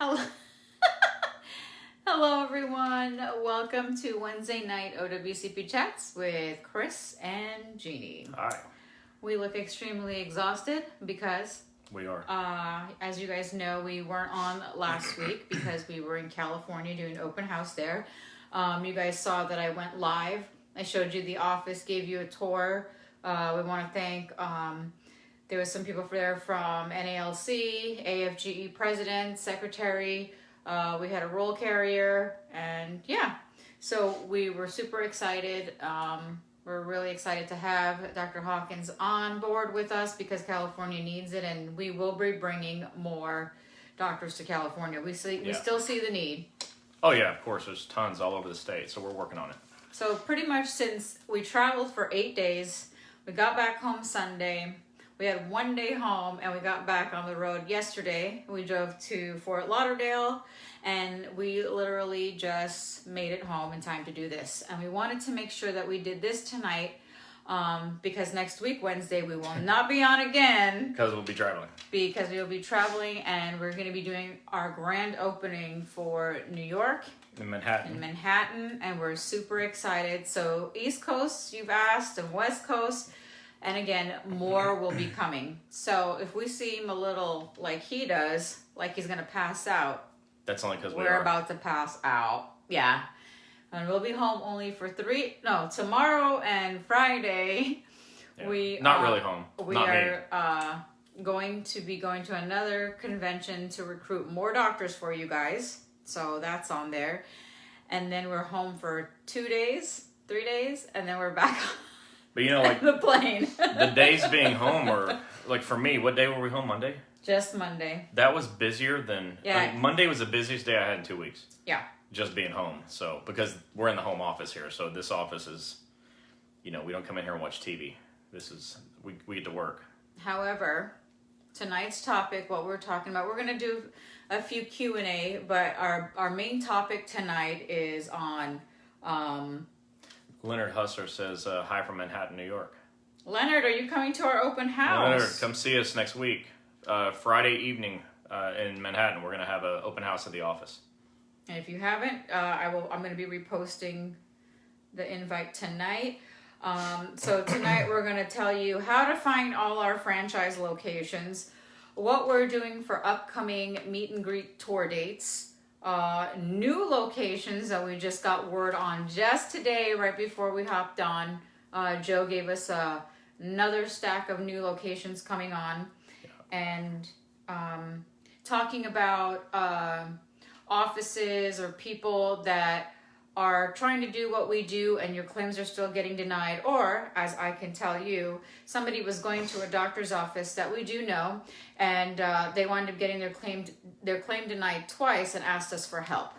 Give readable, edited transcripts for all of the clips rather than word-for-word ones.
Hello. Hello, everyone. Welcome to Wednesday night OWCP Chats with Chris and Jeannie. Hi. We look extremely exhausted because We are. as you guys know, we weren't on last week because we were in California doing an open house there. You guys saw that I went live. I showed you the office, gave you a tour. We want to thank, there was some people there from NALC, AFGE president, secretary. We had a roll carrier, and yeah. So we were super excited. We're really excited to have Dr. Hawkins on board with us because California needs it, and we will be bringing more doctors to California. We still see the need. Oh yeah, of course. There's tons all over the state, so we're working on it. So pretty much since we traveled for 8 days, we got back home Sunday. We had 1 day home, and we got back on the road yesterday. We drove to Fort Lauderdale, and we literally just made it home in time to do this. And we wanted to make sure that we did this tonight because next week, Wednesday, we will not be on again. Because we'll be traveling. Because we will be traveling, and we're going to be doing our grand opening for New York. In Manhattan. And we're super excited. So East Coast, you've asked, and West Coast. And again, more will be coming. So if we seem a little like he does, like he's going to pass out. That's only because we're about to pass out. Yeah. And we'll be home only for tomorrow and Friday. Yeah. We not really home. We not are going to be going to another convention to recruit more doctors for you guys. So that's on there. And then we're home for 2 days, 3 days, and then we're back But you know, like the plane. the days being home were, like for me, what day were we home? Monday? Just Monday. That was busier than, yeah. Monday was the busiest day I had in 2 weeks. Yeah. Just being home. So, because we're in the home office here. So this office is, we don't come in here and watch TV. This is, we get to work. However, tonight's topic, what we're talking about, we're going to do a few Q&A, but our main topic tonight is on... Leonard Hustler says, hi from Manhattan, New York. Leonard, are you coming to our open house? Leonard, come see us next week. Friday evening in Manhattan. We're going to have an open house at the office. And if you haven't, I'm going to be reposting the invite tonight. So tonight we're going to tell you how to find all our franchise locations, what we're doing for upcoming meet and greet tour dates, new locations that we just got word on just today right before we hopped on. Joe gave us another stack of new locations coming on, and talking about offices or people that are trying to do what we do and your claims are still getting denied, or as I can tell you, somebody was going to a doctor's office that we do know, and they wound up getting their claim denied twice and asked us for help.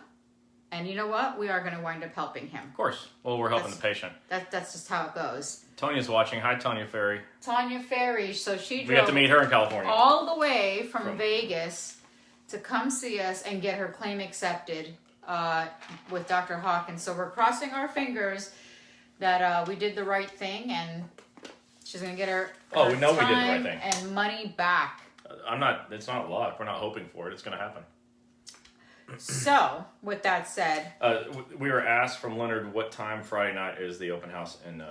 And you know what? We are going to wind up helping him. Of course. Well, we're helping the patient. That's just how it goes. Tanya's watching. Hi, Tanya Ferry. Tanya Ferry. So she We got to meet her in California. All the way from Vegas to come see us and get her claim accepted with Dr. Hawkins. So we're crossing our fingers that we did the right thing, and she's going to get her we know we did the time right thing. and money back. It's not luck. We're not hoping for it. It's going to happen. So, with that said... we were asked from Leonard what time Friday night is the open house in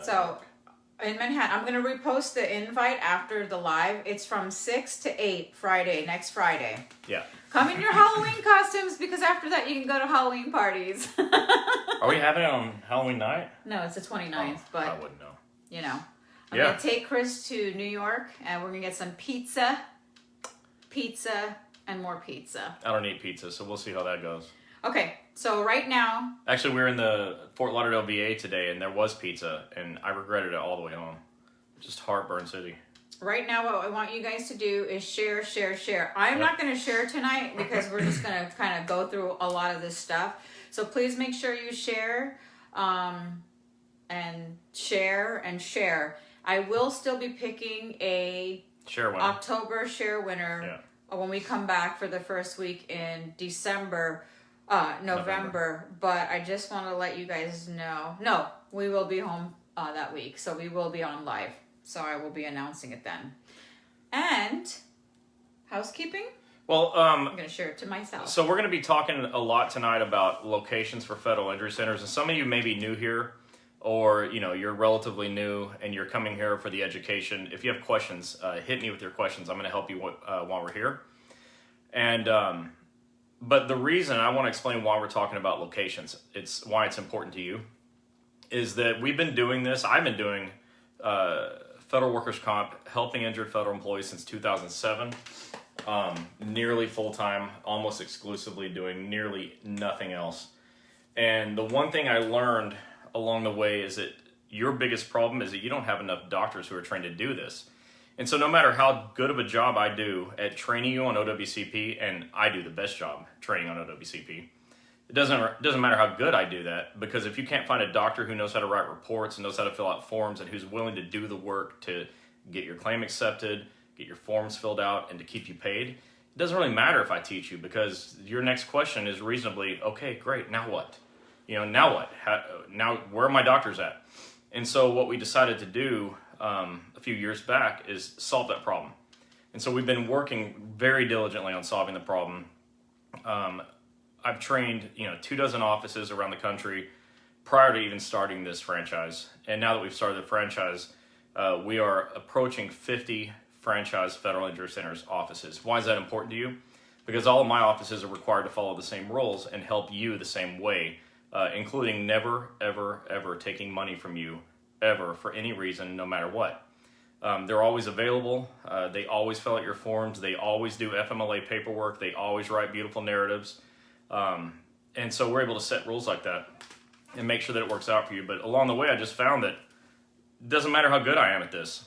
in Manhattan. I'm going to repost the invite after the live. It's from 6 to 8 Friday, next Friday. Yeah. Come in your Halloween costumes, because after that you can go to Halloween parties. Are we having it on Halloween night? No, it's the 29th, but... I wouldn't know. I'm going to take Chris to New York, and we're going to get some pizza, and more pizza. I don't eat pizza, so we'll see how that goes. Okay, so right now... Actually, we were in the Fort Lauderdale VA today, and there was pizza, and I regretted it all the way home. Just heartburn city. Right now, what I want you guys to do is share. I'm not going to share tonight because we're just going to kind of go through a lot of this stuff. So please make sure you share, and share. I will still be picking a October share winner when we come back for the first week in November. But I just want to let you guys know. No, we will be home that week, so we will be on live. So I will be announcing it then. And housekeeping? Well, I'm going to share it to myself. so we're going to be talking a lot tonight about locations for federal injury centers, and some of you may be new here, or you're relatively new and you're coming here for the education. If you have questions, hit me with your questions. I'm going to help you while we're here. And but the reason I want to explain why we're talking about locations, it's why it's important to you, is that we've been doing this. I've been doing federal workers' comp, helping injured federal employees since 2007. Nearly full-time, almost exclusively doing nearly nothing else. And the one thing I learned along the way is that your biggest problem is that you don't have enough doctors who are trained to do this. And so no matter how good of a job I do at training you on OWCP, and I do the best job training on OWCP, it doesn't matter how good I do that, because if you can't find a doctor who knows how to write reports and knows how to fill out forms and who's willing to do the work to get your claim accepted, get your forms filled out, and to keep you paid, it doesn't really matter if I teach you, because your next question is reasonably, okay, great, now what? Now what? Now where are my doctors at? And so what we decided to do a few years back is solve that problem. And so we've been working very diligently on solving the problem. I've trained 24 offices around the country prior to even starting this franchise. And now that we've started the franchise, we are approaching 50 franchise federal injury centers offices. Why is that important to you? Because all of my offices are required to follow the same rules and help you the same way, including never, ever, ever taking money from you, ever, for any reason, no matter what. They're always available. They always fill out your forms. They always do FMLA paperwork. They always write beautiful narratives. And so we're able to set rules like that and make sure that it works out for you. But along the way, I just found that it doesn't matter how good I am at this.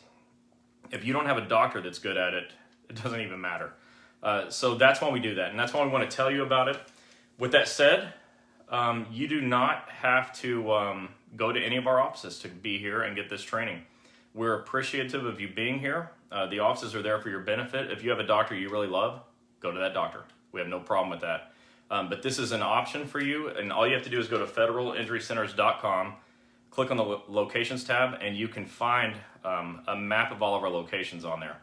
If you don't have a doctor that's good at it, it doesn't even matter. So that's why we do that. And that's why we want to tell you about it. With that said, you do not have to go to any of our offices to be here and get this training. We're appreciative of you being here. The offices are there for your benefit. If you have a doctor you really love, go to that doctor. We have no problem with that. But this is an option for you, and all you have to do is go to federalinjurycenters.com, click on the locations tab, and you can find a map of all of our locations on there.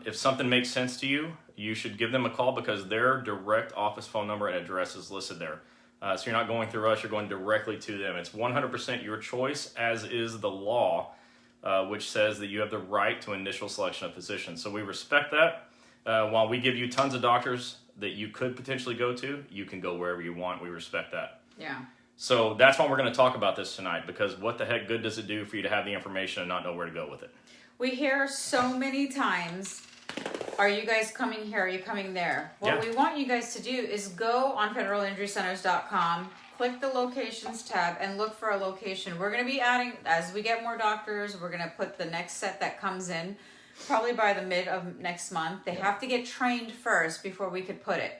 If something makes sense to you, you should give them a call, because their direct office phone number and address is listed there. So you're not going through us, you're going directly to them. It's 100% your choice, as is the law, which says that you have the right to initial selection of physicians. So we respect that. While we give you tons of doctors that you could potentially go to, you can go wherever you want. We respect that. Yeah. So that's why we're going to talk about this tonight, because what the heck good does it do for you to have the information and not know where to go with it? We hear so many times, are you guys coming here? Are you coming there? What we want you guys to do is go on federalinjurycenters.com, click the locations tab, and look for a location. We're going to be adding, as we get more doctors, we're going to put the next set that comes in probably by the mid of next month. They have to get trained first before we could put it.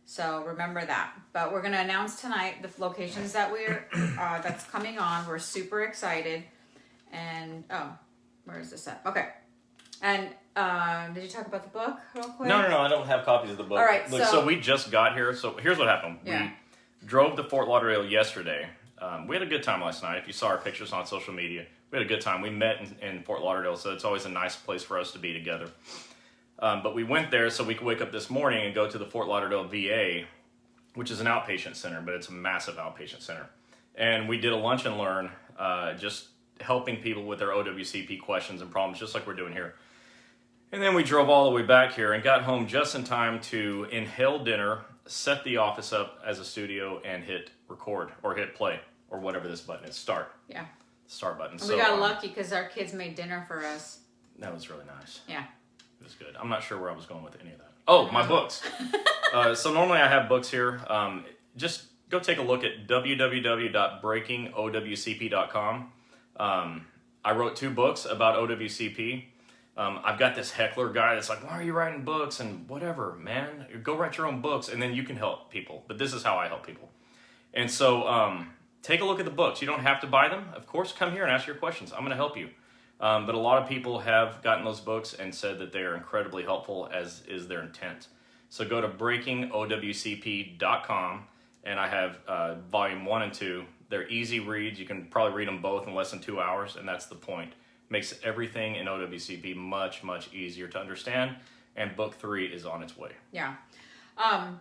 So remember that. But we're going to announce tonight the locations that we're that's coming on. We're super excited. And where is this at? Okay. And did you talk about the book real quick? No, I don't have copies of the book. All right, look, so we just got here. So here's what happened. Yeah. We drove to Fort Lauderdale yesterday. We had a good time last night. If you saw our pictures on social media, we had a good time. We met in Fort Lauderdale, so it's always a nice place for us to be together. But we went there so we could wake up this morning and go to the Fort Lauderdale VA, which is an outpatient center, but it's a massive outpatient center. And we did a lunch and learn, just helping people with their OWCP questions and problems, just like we're doing here. And then we drove all the way back here and got home just in time to inhale dinner, set the office up as a studio, and hit record or hit play or whatever this button is. Start. Yeah. Start button. We got lucky because our kids made dinner for us. That was really nice. Yeah. It was good. I'm not sure where I was going with any of that. Oh, my books. So normally I have books here. Just go take a look at www.breakingowcp.com. I wrote 2 books about OWCP. I've got this heckler guy that's like, why are you writing books? And whatever, man. Go write your own books, and then you can help people. But this is how I help people. And so take a look at the books. You don't have to buy them. Of course, come here and ask your questions. I'm going to help you. But a lot of people have gotten those books and said that they are incredibly helpful, as is their intent. So go to breakingowcp.com, and I have volume 1 and 2. They're easy reads. You can probably read them both in less than 2 hours, and that's the point. Makes everything in OWCP much, much easier to understand and book 3 is on its way. Yeah. And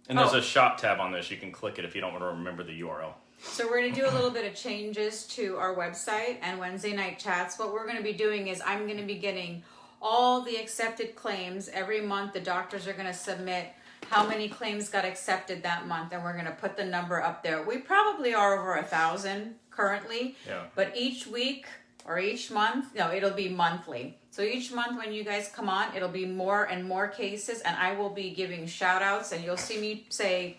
there's a shop tab on this. You can click it if you don't want to remember the URL. So we're going to do a little bit of changes to our website and Wednesday night chats. What we're going to be doing is I'm going to be getting all the accepted claims. Every month the doctors are going to submit how many claims got accepted that month, and we're going to put the number up there. We probably are over 1,000 currently, but each week or each month, no, it'll be monthly. So each month when you guys come on, it'll be more and more cases, and I will be giving shout outs, and you'll see me say,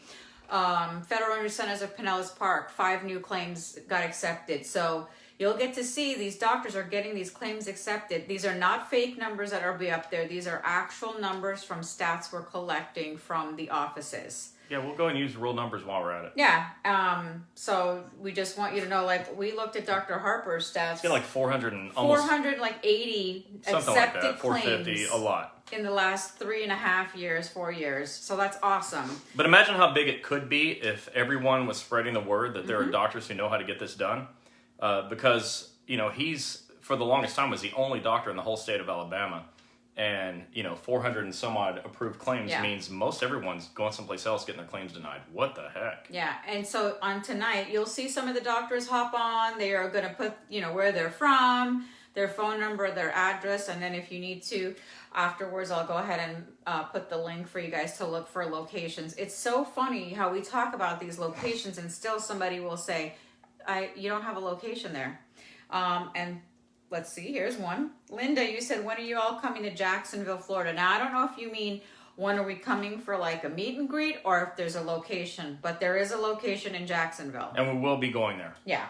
Federal Injury Centers of Pinellas Park, 5 new claims got accepted. So you'll get to see these doctors are getting these claims accepted. These are not fake numbers that will be up there. These are actual numbers from stats we're collecting from the offices. Yeah, we'll go and use real numbers while we're at it. Yeah. So we just want you to know, like, we looked at Dr. Harper's stats. It's like 400 and almost 480 something accepted like that. 450, claims a lot. in the last 3.5 years, 4 years. So that's awesome. But imagine how big it could be if everyone was spreading the word that there are doctors who know how to get this done. Because, you know, he's, for the longest time, was the only doctor in the whole state of Alabama. And, you know, 400 and some odd approved claims means most everyone's going someplace else getting their claims denied. What the heck? Yeah, and so on tonight, you'll see some of the doctors hop on. They are going to put, you know, where they're from, their phone number, their address, and then if you need to, afterwards, I'll go ahead and put the link for you guys to look for locations. It's so funny how we talk about these locations and still somebody will say, you don't have a location there. And let's see, here's one. Linda, you said, when are you all coming to Jacksonville, Florida? Now, I don't know if you mean when are we coming for like a meet and greet or if there's a location, but there is a location in Jacksonville. And we will be going there. Yeah.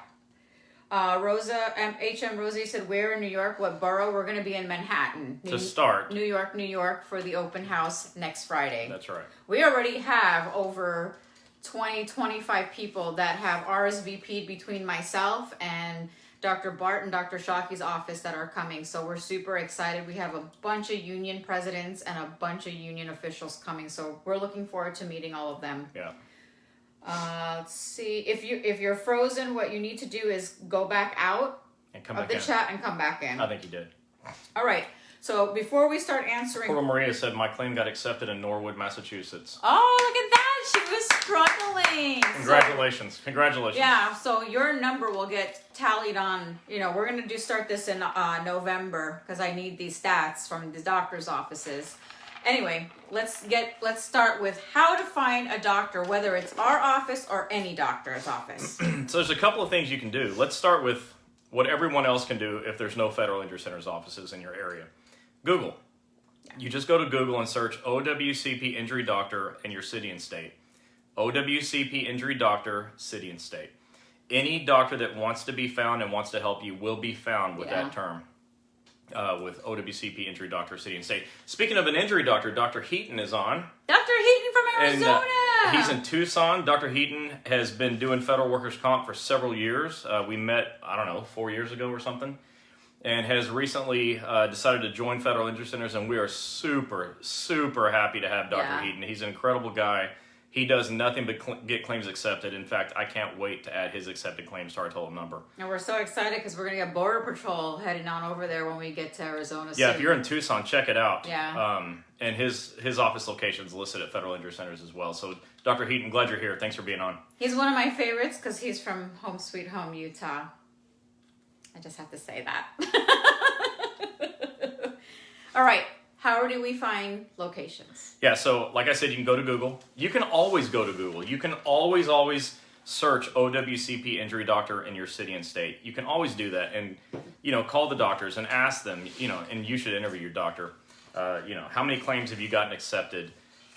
Rosa, HM Rosie said, where in New York, what borough? We're going to be in Manhattan. To start. New York for the open house next Friday. That's right. We already have over 25 people that have RSVP'd between myself and Dr. Bart and Dr. Shockey's office that are coming. So we're super excited. We have a bunch of union presidents and a bunch of union officials coming. So we're looking forward to meeting all of them. Yeah. Let's see. If you're frozen, what you need to do is go back out And come of back the in. chat and come back in. I think you did. All right. So before we start answering... Poor Maria said my claim got accepted in Norwood, Massachusetts. Oh, look at that. She was struggling. Congratulations. Congratulations. Yeah, so your number will get tallied on, you know, we're going to start this in November because I need these stats from the doctor's offices. Anyway, let's start with how to find a doctor, whether it's our office or any doctor's office. So there's a couple of things you can do. Let's start with what everyone else can do if there's no Federal Injury Center's offices in your area. Google. You just go to Google and search OWCP Injury Doctor in your city and state. OWCP Injury Doctor, city and state. Any doctor that wants to be found and wants to help you will be found with that term. With OWCP Injury Doctor, city and state. Speaking of an injury doctor, Dr. Heaton is on. Dr. Heaton from Arizona! And, he's in Tucson. Dr. Heaton has been doing federal workers' comp for several years. We met, 4 years ago or something. And has recently decided to join Federal Injury Centers, and we are super, super happy to have Dr. Heaton. He's an incredible guy. He does nothing but get claims accepted. In fact, I can't wait to add his accepted claims to our total number. And we're so excited because we're going to get Border Patrol heading on over there when we get to Arizona soon. Yeah, if you're in Tucson, check it out. Yeah. And his office location is listed at Federal Injury Centers as well. So, Dr. Heaton, glad you're here. Thanks for being on. He's one of my favorites because he's from Home Sweet Home, Utah. I just have to say that. All right. How do we find locations? Yeah, so like I said, you can go to Google. You can always go to Google. You can always search OWCP Injury Doctor in your city and state. You can always do that and, call the doctors and ask them, and you should interview your doctor. How many claims have you gotten accepted?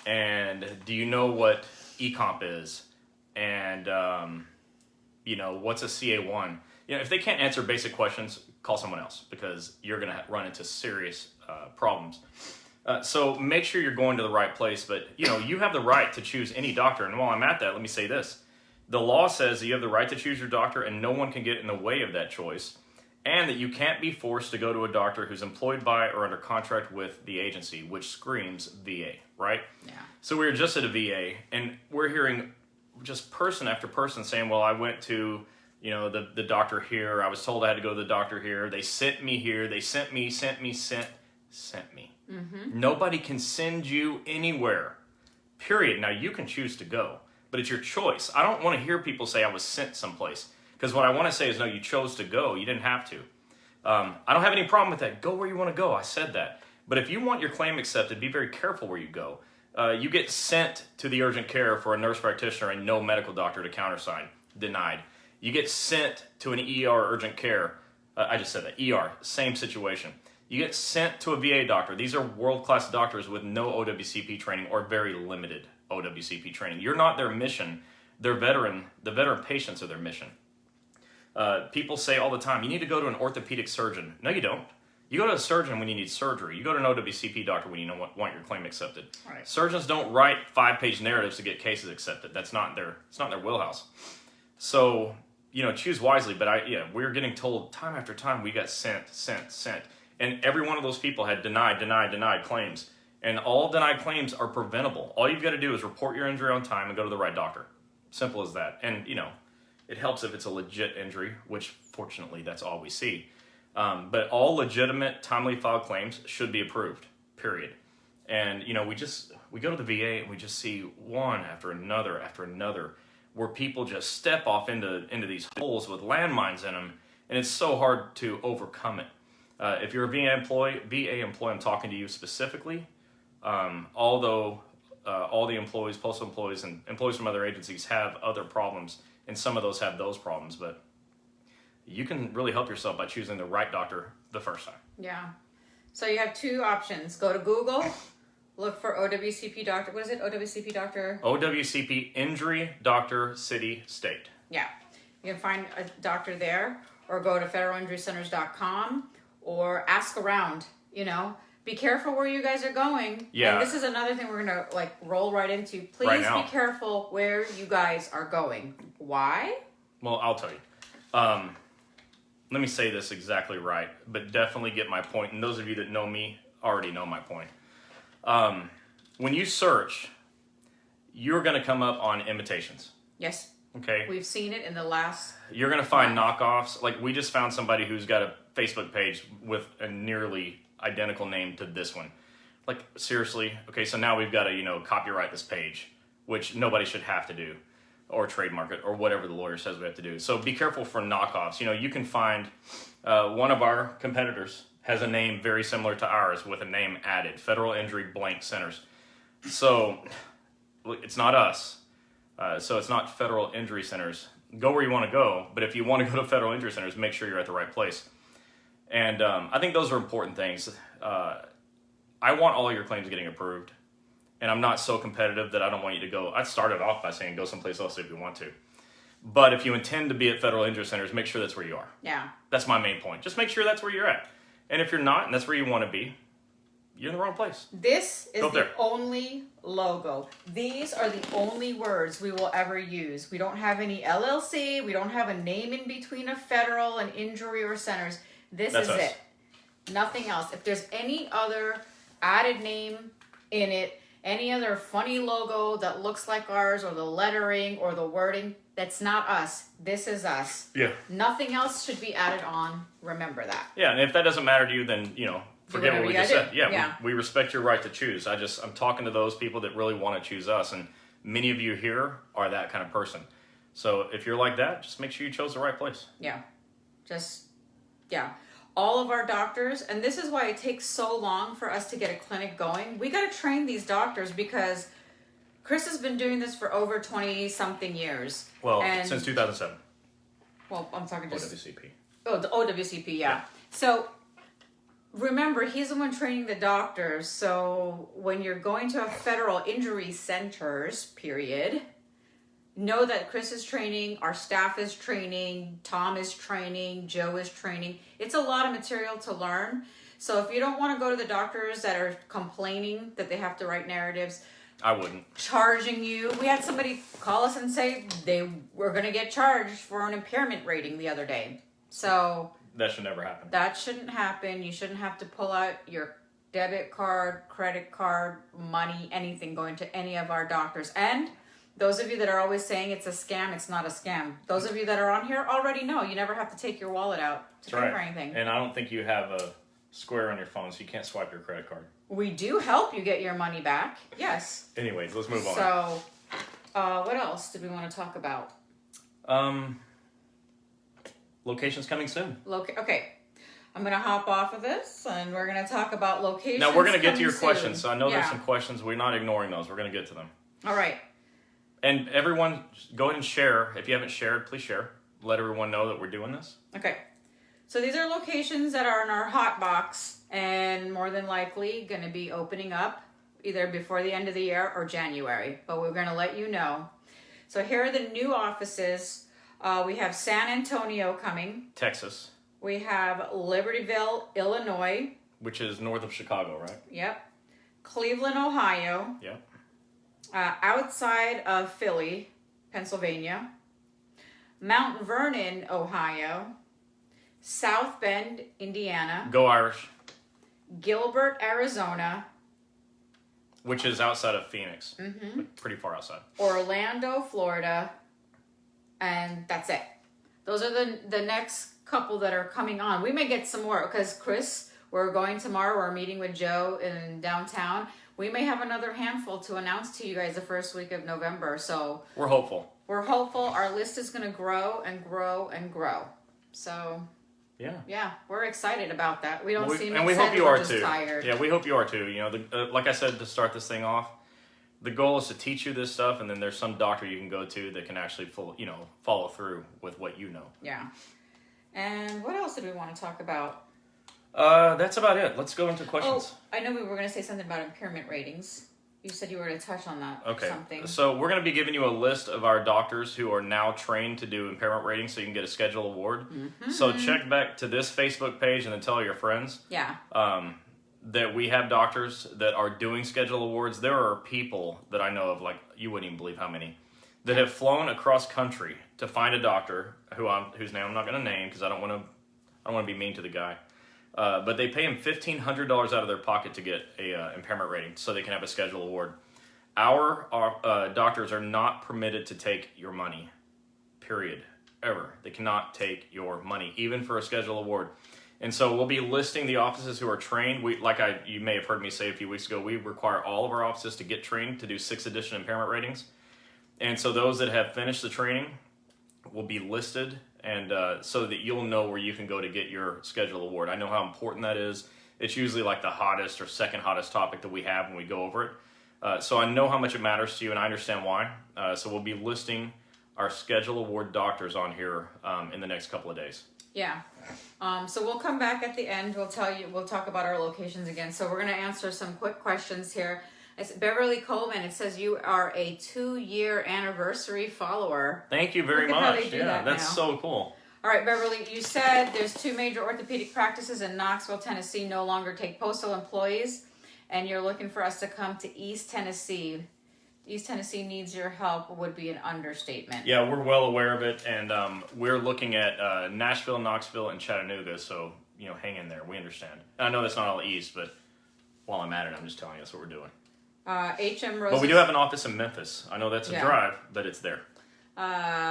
And do you know what e-comp is? And, what's a CA1? If they can't answer basic questions, call someone else because you're going to run into serious problems. So make sure you're going to the right place. But, you have the right to choose any doctor. And while I'm at that, let me say this. The law says that you have the right to choose your doctor and no one can get in the way of that choice. And that you can't be forced to go to a doctor who's employed by or under contract with the agency, which screams VA, right? Yeah. So we were just at a VA and we're hearing just person after person saying, well, I went to the doctor here. I was told I had to go to the doctor here. They sent me here. They sent me. Nobody can send you anywhere, period. Now, you can choose to go, but it's your choice. I don't want to hear people say I was sent someplace, because what I want to say is, no, you chose to go. You didn't have to. I don't have any problem with that. Go where you want to go. I said that. But if you want your claim accepted, be very careful where you go. You get sent to the urgent care for a nurse practitioner and no medical doctor to countersign. Denied. You get sent to an ER urgent care. I just said that. ER, same situation. You get sent to a VA doctor. These are world-class doctors with no OWCP training or very limited OWCP training. You're not their mission. The veteran patients are their mission. People say all the time, you need to go to an orthopedic surgeon. No, you don't. You go to a surgeon when you need surgery. You go to an OWCP doctor when you want your claim accepted. Right. Surgeons don't write 5-page narratives to get cases accepted. It's not their wheelhouse. So, choose wisely. But we're getting told time after time we got sent. And every one of those people had denied claims. And all denied claims are preventable. All you've got to do is report your injury on time and go to the right doctor. Simple as that. And, it helps if it's a legit injury, which fortunately that's all we see. But all legitimate, timely filed claims should be approved, period. And, we go to the VA and we just see one after another, where people just step off into these holes with landmines in them, and it's so hard to overcome it. If you're a VA employee, I'm talking to you specifically, although all the employees, postal employees, and employees from other agencies have other problems, and some of those have those problems, but you can really help yourself by choosing the right doctor the first time. Yeah. So you have two options. Go to Google, look for OWCP doctor. What is it? OWCP doctor? OWCP Injury Doctor City State. Yeah. You can find a doctor there, or go to federalinjurycenters.com, or ask around, Be careful where you guys are going. Yeah. And this is another thing we're going to roll right into. Please be careful where you guys are going. Why? Well, I'll tell you. Let me say this exactly right, but definitely get my point. And those of you that know me already know my point. When you search, you're going to come up on imitations. Yes. Okay. We've seen it in the last... You're going to find knockoffs. Like, we just found somebody who's got a Facebook page with a nearly identical name to this one. Like, seriously? Okay, so now we've got to, copyright this page, which nobody should have to do, or trademark it, or whatever the lawyer says we have to do. So be careful for knockoffs. You can find one of our competitors has a name very similar to ours with a name added, Federal Injury Blank Centers. So it's not us. So it's not Federal Injury Centers. Go where you want to go, but if you want to go to Federal Injury Centers, make sure you're at the right place. And I think those are important things. I want all your claims getting approved, and I'm not so competitive that I don't want you to go. I started off by saying go someplace else if you want to. But if you intend to be at Federal Injury Centers, make sure that's where you are. Yeah. That's my main point. Just make sure that's where you're at. And if you're not, and that's where you want to be, you're in the wrong place. This is the only logo. These are the only words we will ever use. We don't have any LLC. We don't have a name in between of Federal and Injury or Centers. That's is us. It. Nothing else. If there's any other added name in it, any other funny logo that looks like ours, or the lettering or the wording, that's not us. This is us. Yeah. Nothing else should be added on. Remember that. Yeah, and if that doesn't matter to you, then, forget what we just said. Yeah. We respect your right to choose. I'm talking to those people that really want to choose us, and many of you here are that kind of person. So if you're like that, just make sure you chose the right place. Yeah. All of our doctors, and this is why it takes so long for us to get a clinic going. We got to train these doctors because Chris has been doing this for over 20-something years. Well, since 2007. Well, I'm talking just... OWCP. Oh, the OWCP, yeah. So, remember, he's the one training the doctors. So, when you're going to a Federal Injury Centers, period, know that Chris is training, our staff is training, Tom is training, Joe is training. It's a lot of material to learn. So if you don't want to go to the doctors that are complaining that they have to write narratives, I wouldn't. Charging you. We had somebody call us and say they were going to get charged for an impairment rating the other day. So that should never happen. That shouldn't happen. You shouldn't have to pull out your debit card, credit card, money, anything going to any of our doctors. And those of you that are always saying it's a scam, it's not a scam. Those of you that are on here already know you never have to take your wallet out to pay for anything. And I don't think you have a Square on your phone, so you can't swipe your credit card. We do help you get your money back. Yes. Anyways, let's move on. So, what else did we want to talk about? Locations coming soon. Okay. I'm going to hop off of this, and we're going to talk about locations. Now, we're going to get to your soon. questions. So I know there's some questions. We're not ignoring those. We're going to get to them. All right. And everyone, go ahead and share. If you haven't shared, please share. Let everyone know that we're doing this. Okay. So these are locations that are in our hot box and more than likely going to be opening up either before the end of the year or January. But we're going to let you know. So here are the new offices. We have San Antonio coming. Texas. We have Libertyville, Illinois. Which is north of Chicago, right? Yep. Cleveland, Ohio. Yep. Outside of Philly, Pennsylvania. Mount Vernon, Ohio. South Bend, Indiana. Go Irish. Gilbert, Arizona. Which is outside of Phoenix. Mm-hmm. Pretty far outside. Orlando, Florida. And that's it. Those are the next couple that are coming on. We may get some more because Chris, we're going tomorrow. We're meeting with Joe in downtown. We may have another handful to announce to you guys the first week of November. So we're hopeful. We're hopeful. Our list is going to grow and grow and grow. So yeah, we're excited about that. We don't seem and excited. we hope you are just too. Tired. Yeah, we hope you are too. You know, like I said to start this thing off, the goal is to teach you this stuff, and then there's some doctor you can go to that can actually follow through with what you know. Yeah. And what else did we want to talk about? That's about it. Let's go into questions. Oh, I know we were going to say something about impairment ratings. You said you were going to touch on that. Okay. Something. So we're going to be giving you a list of our doctors who are now trained to do impairment ratings so you can get a schedule award. Mm-hmm. So check back to this Facebook page and then tell your friends. Yeah. That we have doctors that are doing schedule awards. There are people that I know of, like, you wouldn't even believe how many, that have flown across country to find a doctor whose name I'm not going to name because I don't want to be mean to the guy. But they pay him $1,500 out of their pocket to get a impairment rating so they can have a schedule award. Our doctors are not permitted to take your money, period, ever. They cannot take your money, even for a schedule award. And so we'll be listing the offices who are trained. You may have heard me say a few weeks ago, we require all of our offices to get trained to do 6th edition impairment ratings. And so those that have finished the training will be listed, and so that you'll know where you can go to get your schedule award. I know how important that is. It's usually like the hottest or second hottest topic that we have when we go over it. So I know how much it matters to you, and I understand why. So we'll be listing our schedule award doctors on here in the next couple of days. Yeah. So we'll come back at the end. We'll talk about our locations again. So we're going to answer some quick questions here. It's Beverly Coleman. It says you are a 2-year anniversary follower. Thank you very much. Yeah, that's so cool. All right, Beverly, you said there's 2 major orthopedic practices in Knoxville, Tennessee no longer take postal employees, and you're looking for us to come to East Tennessee. East Tennessee needs your help would be an understatement. Yeah, we're well aware of it, and we're looking at Nashville, Knoxville, and Chattanooga, so hang in there. We understand. I know that's not all East, but while I'm at it, I'm just telling you that's what we're doing. H.M. Rose. But we do have an office in Memphis. I know that's a drive, but it's there.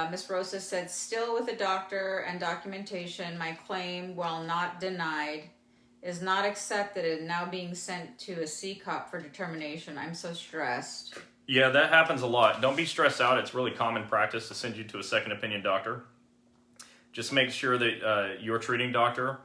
Miss Rosa said, still with a doctor and documentation, my claim, while not denied, is not accepted and now being sent to a CCOP for determination. I'm so stressed. Yeah, that happens a lot. Don't be stressed out. It's really common practice to send you to a second opinion doctor. Just make sure that your treating doctor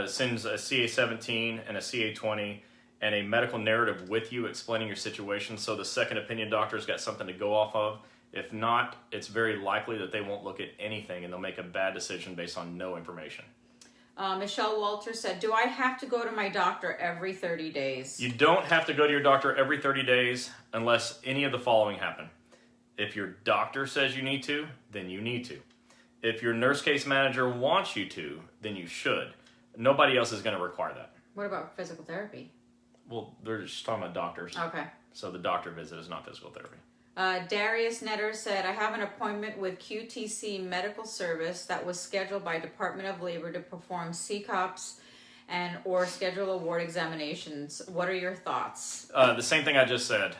sends a CA-17 and a CA-20 and a medical narrative with you explaining your situation so the second opinion doctor's got something to go off of. If not, it's very likely that they won't look at anything and they'll make a bad decision based on no information. Michelle Walter said, do I have to go to my doctor every 30 days? You don't have to go to your doctor every 30 days unless any of the following happen. If your doctor says you need to, then you need to. If your nurse case manager wants you to, then you should. Nobody else is going to require that. What about physical therapy? Well, they're just talking about doctors. Okay. So the doctor visit is not physical therapy. Darius Netter said, I have an appointment with QTC Medical Service that was scheduled by Department of Labor to perform CCOPs and or schedule award examinations. What are your thoughts? The same thing I just said.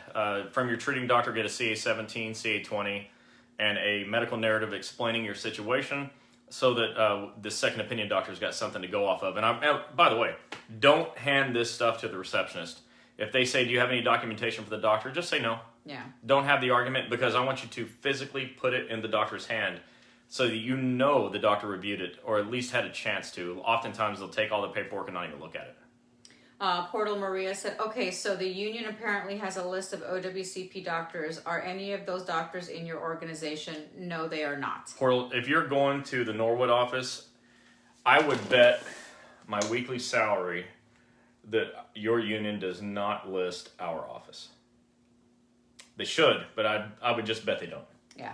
From your treating doctor, get a CA-17, CA-20, and a medical narrative explaining your situation so that the second opinion doctor's got something to go off of. And by the way, don't hand this stuff to the receptionist. If they say, do you have any documentation for the doctor? Just say no. Yeah. Don't have the argument, because I want you to physically put it in the doctor's hand so that you know the doctor reviewed it, or at least had a chance to. Oftentimes they'll take all the paperwork and not even look at it. Portal Maria said, okay, so the union apparently has a list of OWCP doctors. Are any of those doctors in your organization? No, they are not. Portal, if you're going to the Norwood office, I would bet my weekly salary that your union does not list our office. They should, but I would just bet they don't. Yeah.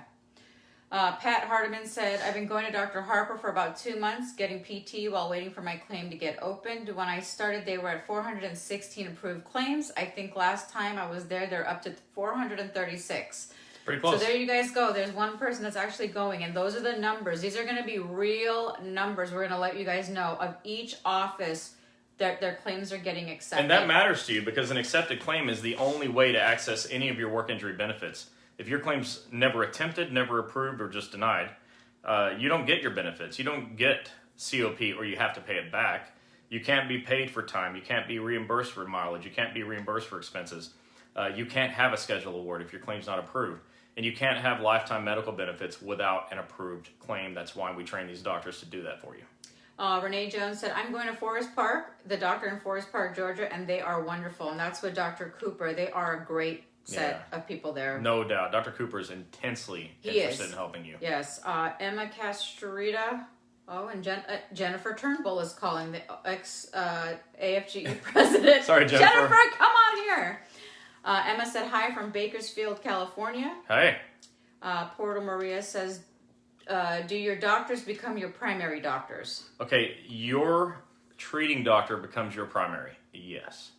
Pat Hardiman said, I've been going to Dr. Harper for about 2 months, getting PT while waiting for my claim to get opened. When I started, they were at 416 approved claims. I think last time I was there, they're up to 436. Pretty close. So there you guys go. There's one person that's actually going, and those are the numbers. These are going to be real numbers. We're going to let you guys know of each office that their claims are getting accepted. And that matters to you, because an accepted claim is the only way to access any of your work injury benefits. If your claim's never attempted, never approved, or just denied, you don't get your benefits. You don't get COP, or you have to pay it back. You can't be paid for time. You can't be reimbursed for mileage. You can't be reimbursed for expenses. You can't have a schedule award if your claim's not approved. And you can't have lifetime medical benefits without an approved claim. That's why we train these doctors to do that for you. Renee Jones said, I'm going to Forest Park, the doctor in Forest Park, Georgia, and they are wonderful. And that's with Dr. Cooper. They are a great set of people there. No doubt. Dr. Cooper is intensely interested in helping you. Yes. Emma Castrita. Oh, and Jennifer Turnbull is calling, the ex-AFGE president. Sorry, Jennifer. Jennifer, come on here. Emma said hi from Bakersfield, California. Hey. Portal Maria says, do your doctors become your primary doctors? Okay, your treating doctor becomes your primary. Yes.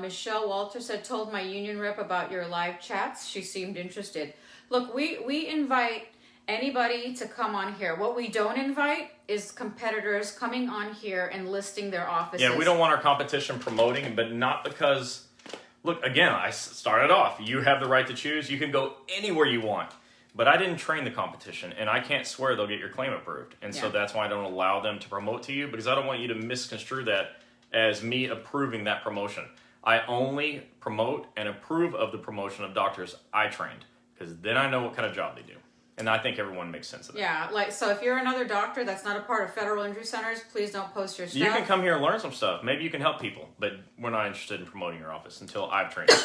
Michelle Walter said, told my union rep about your live chats. She seemed interested. Look, we invite anybody to come on here. What we don't invite is competitors coming on here and listing their offices. Yeah, we don't want our competition promoting, but not because... Look, again, I started off. You have the right to choose. You can go anywhere you want. But I didn't train the competition, and I can't swear they'll get your claim approved. And so that's why I don't allow them to promote to you, because I don't want you to misconstrue that as me approving that promotion. I only promote and approve of the promotion of doctors I trained, because then I know what kind of job they do. And I think everyone makes sense of that. Yeah, so if you're another doctor that's not a part of federal injury centers, please don't post your stuff. You can come here and learn some stuff. Maybe you can help people, but we're not interested in promoting your office until I've trained you.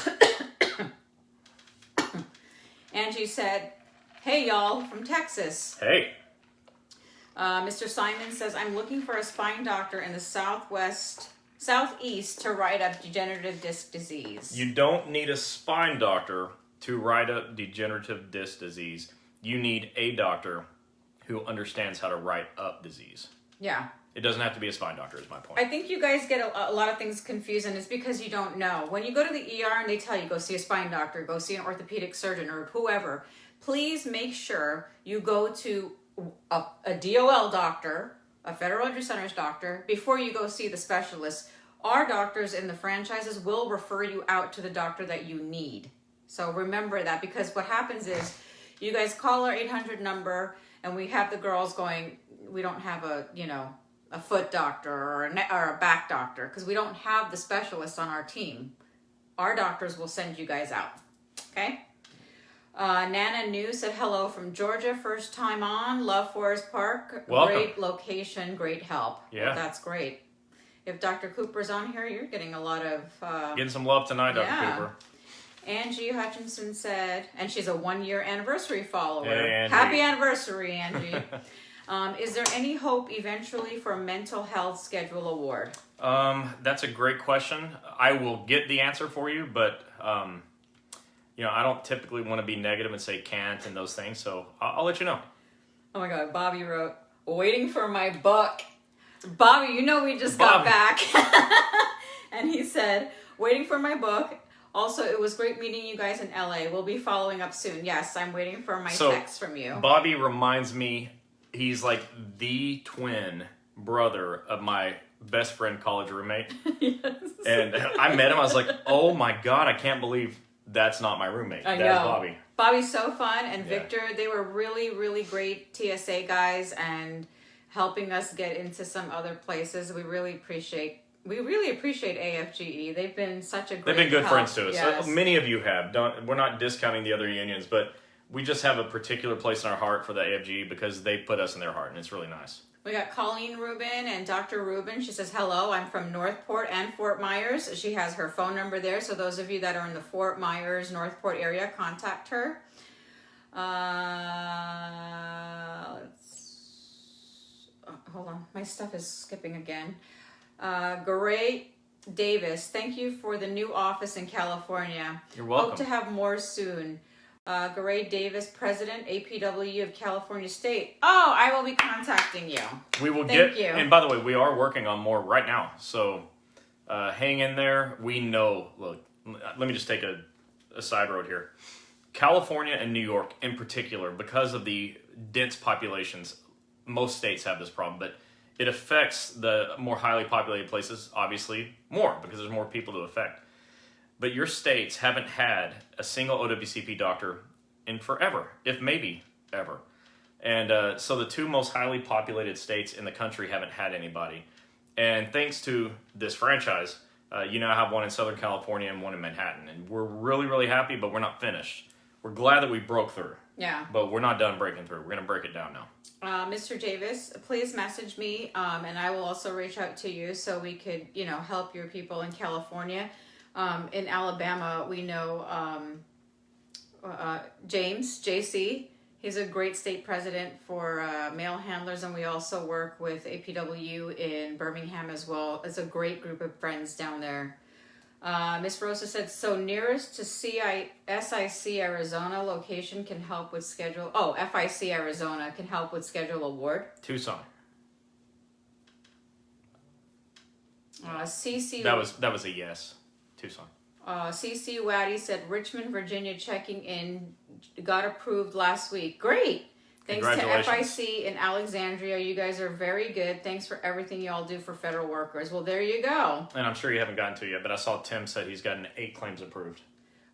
Angie said, hey, y'all, from Texas. Hey. Mr. Simon says, I'm looking for a spine doctor in the southeast to write up degenerative disc disease. You don't need a spine doctor to write up degenerative disc disease. You need a doctor who understands how to write up disease. Yeah. It doesn't have to be a spine doctor, is my point. I think you guys get a lot of things confused, and it's because you don't know. When you go to the ER and they tell you, go see a spine doctor, go see an orthopedic surgeon, or whoever, please make sure you go to a DOL doctor, a Federal Injury Centers doctor, before you go see the specialist. Our doctors in the franchises will refer you out to the doctor that you need. So remember that, because what happens is you guys call our 800 number, and we have the girls going, we don't have a foot doctor or a back doctor, because we don't have the specialists on our team. Our doctors will send you guys out. Okay? Nana New said hello from Georgia, first time on, love Forest Park. Welcome. Great location, great help. Yeah. Well, that's great. If Dr. Cooper's on here, you're getting a lot of... Getting some love tonight, Dr. Cooper. Angie Hutchinson said, and she's a 1-year anniversary follower. Hey, Angie. Happy anniversary, Angie. Is there any hope eventually for a mental health schedule award? That's a great question. I will get the answer for you, but I don't typically want to be negative and say can't and those things, so I'll let you know. Oh my God, Bobby wrote, waiting for my book. Bobby, we just got back. And he said, waiting for my book. Also, it was great meeting you guys in LA. We'll be following up soon. Yes, I'm waiting for my text from you. Bobby reminds me, he's like the twin brother of my best friend college roommate. Yes. And I met him, I was like, oh my God, I can't believe that's not my roommate. I know. That's Bobby. Bobby's so fun, and Victor, they were really, really great TSA guys and helping us get into some other places. We really appreciate we really appreciate AFGE. They've been such a great They've been good help. friends to us. Yes. Many of you have. We're not discounting the other unions, but we just have a particular place in our heart for the AFGE because they put us in their heart, and it's really nice. We got Colleen Rubin and Dr. Rubin. She says, hello, I'm from Northport and Fort Myers. She has her phone number there. So those of you that are in the Fort Myers, Northport area, contact her. Hold on. My stuff is skipping again. Great Davis, thank you for the new office in California. You're welcome. Hope to have more soon. Garay Davis, President, APW of California State. Oh, I will be contacting you. We will Thank you. And by the way, we are working on more right now. So hang in there. We know, look, let me just take a side road here. California and New York in particular, because of the dense populations, most states have this problem, but it affects the more highly populated places, obviously, more because there's more people to affect. But your states haven't had a single OWCP doctor in forever, if maybe ever. And so the two most highly populated states in the country haven't had anybody. And thanks to this franchise, you now have one in Southern California and one in Manhattan. And we're really, really happy, but we're not finished. We're glad that we broke through. Yeah. But we're not done breaking through. We're going to break it down now. Mr. Davis, please message me, and I will also reach out to you so we could, help your people in California. In Alabama, we know James, JC. He's a great state president for mail handlers, and we also work with APW in Birmingham as well. It's a great group of friends down there. Miss Rosa said, so nearest to SIC Arizona location can help with schedule. Oh, FIC Arizona can help with schedule award. Tucson. CC. That was a yes. Tucson. CC Waddy said Richmond, Virginia checking in, got approved last week. Great. Thanks to FIC in Alexandria. You guys are very good. Thanks for everything you all do for federal workers. Well, there you go. And I'm sure you haven't gotten to it yet, but I saw Tim said he's gotten 8 claims approved.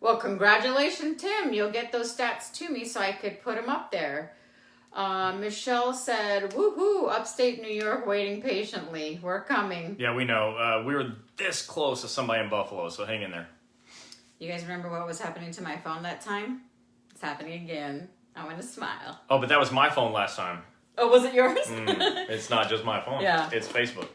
Well, congratulations, Tim. You'll get those stats to me so I could put them up there. Michelle said, woohoo, upstate New York waiting patiently. We're coming. Yeah, we know. We were this close to somebody in Buffalo, so hang in there. You guys remember what was happening to my phone that time? It's happening again. I want to smile. Oh, but that was my phone last time. Oh, was it yours? It's not just my phone. Yeah. It's Facebook.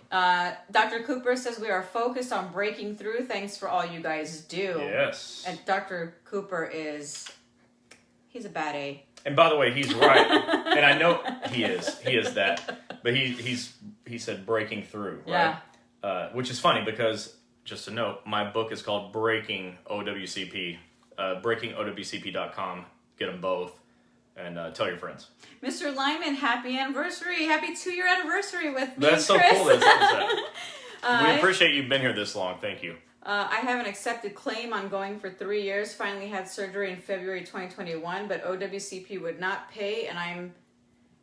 Dr. Cooper says we are focused on breaking through. Thanks for all you guys do. Yes. And Dr. Cooper he's a bad A. And by the way, he's right. And I know he is. He is that. But he said breaking through, right? Yeah. Which is funny because, just a note, my book is called Breaking OWCP. BreakingOWCP.com. Get them both. And tell your friends. Mr. Lyman, happy anniversary. Happy 2-year anniversary with me. That's so Chris. cool. We appreciate you've been here this long. Thank you. I have an accepted claim ongoing for 3 years. Finally had surgery in February 2021, but OWCP would not pay,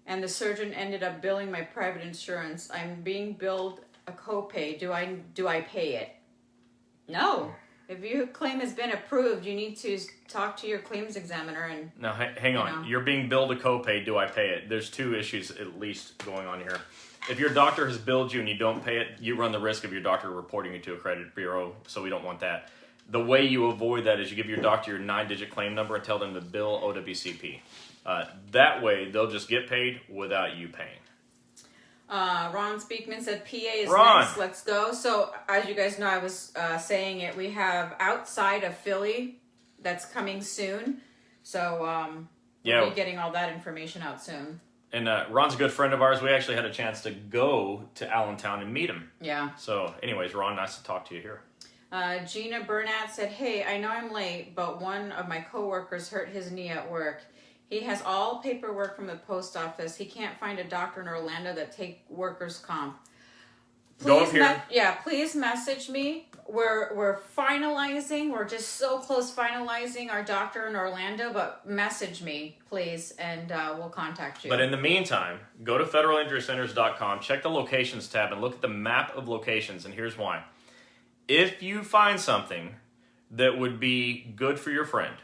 and the surgeon ended up billing my private insurance. I'm being billed a copay. Do I pay it? No. If your claim has been approved, you need to talk to your claims examiner and... Now, hang on. You're being billed a copay. Do I pay it? There's 2 issues at least going on here. If your doctor has billed you and you don't pay it, you run the risk of your doctor reporting you to a credit bureau, so we don't want that. The way you avoid that is you give your doctor your 9-digit claim number and tell them to bill OWCP. That way, they'll just get paid without you paying. Ron Speakman said, PA is Ron. next, let's go. So, as you guys know, I was saying it, we have outside of Philly that's coming soon. So, we'll be getting all that information out soon. And Ron's a good friend of ours. We actually had a chance to go to Allentown and meet him. Yeah. So, anyways, Ron, nice to talk to you here. Gina Burnett said, hey, I know I'm late, but one of my coworkers hurt his knee at work. He has all paperwork from the post office. He can't find a doctor in Orlando that take workers' comp. Go up here. Please message me. We're finalizing. We're just so close finalizing our doctor in Orlando, but message me, please, and we'll contact you. But in the meantime, go to federalinjurycenters.com, check the locations tab, and look at the map of locations, and here's why. If you find something that would be good for your friend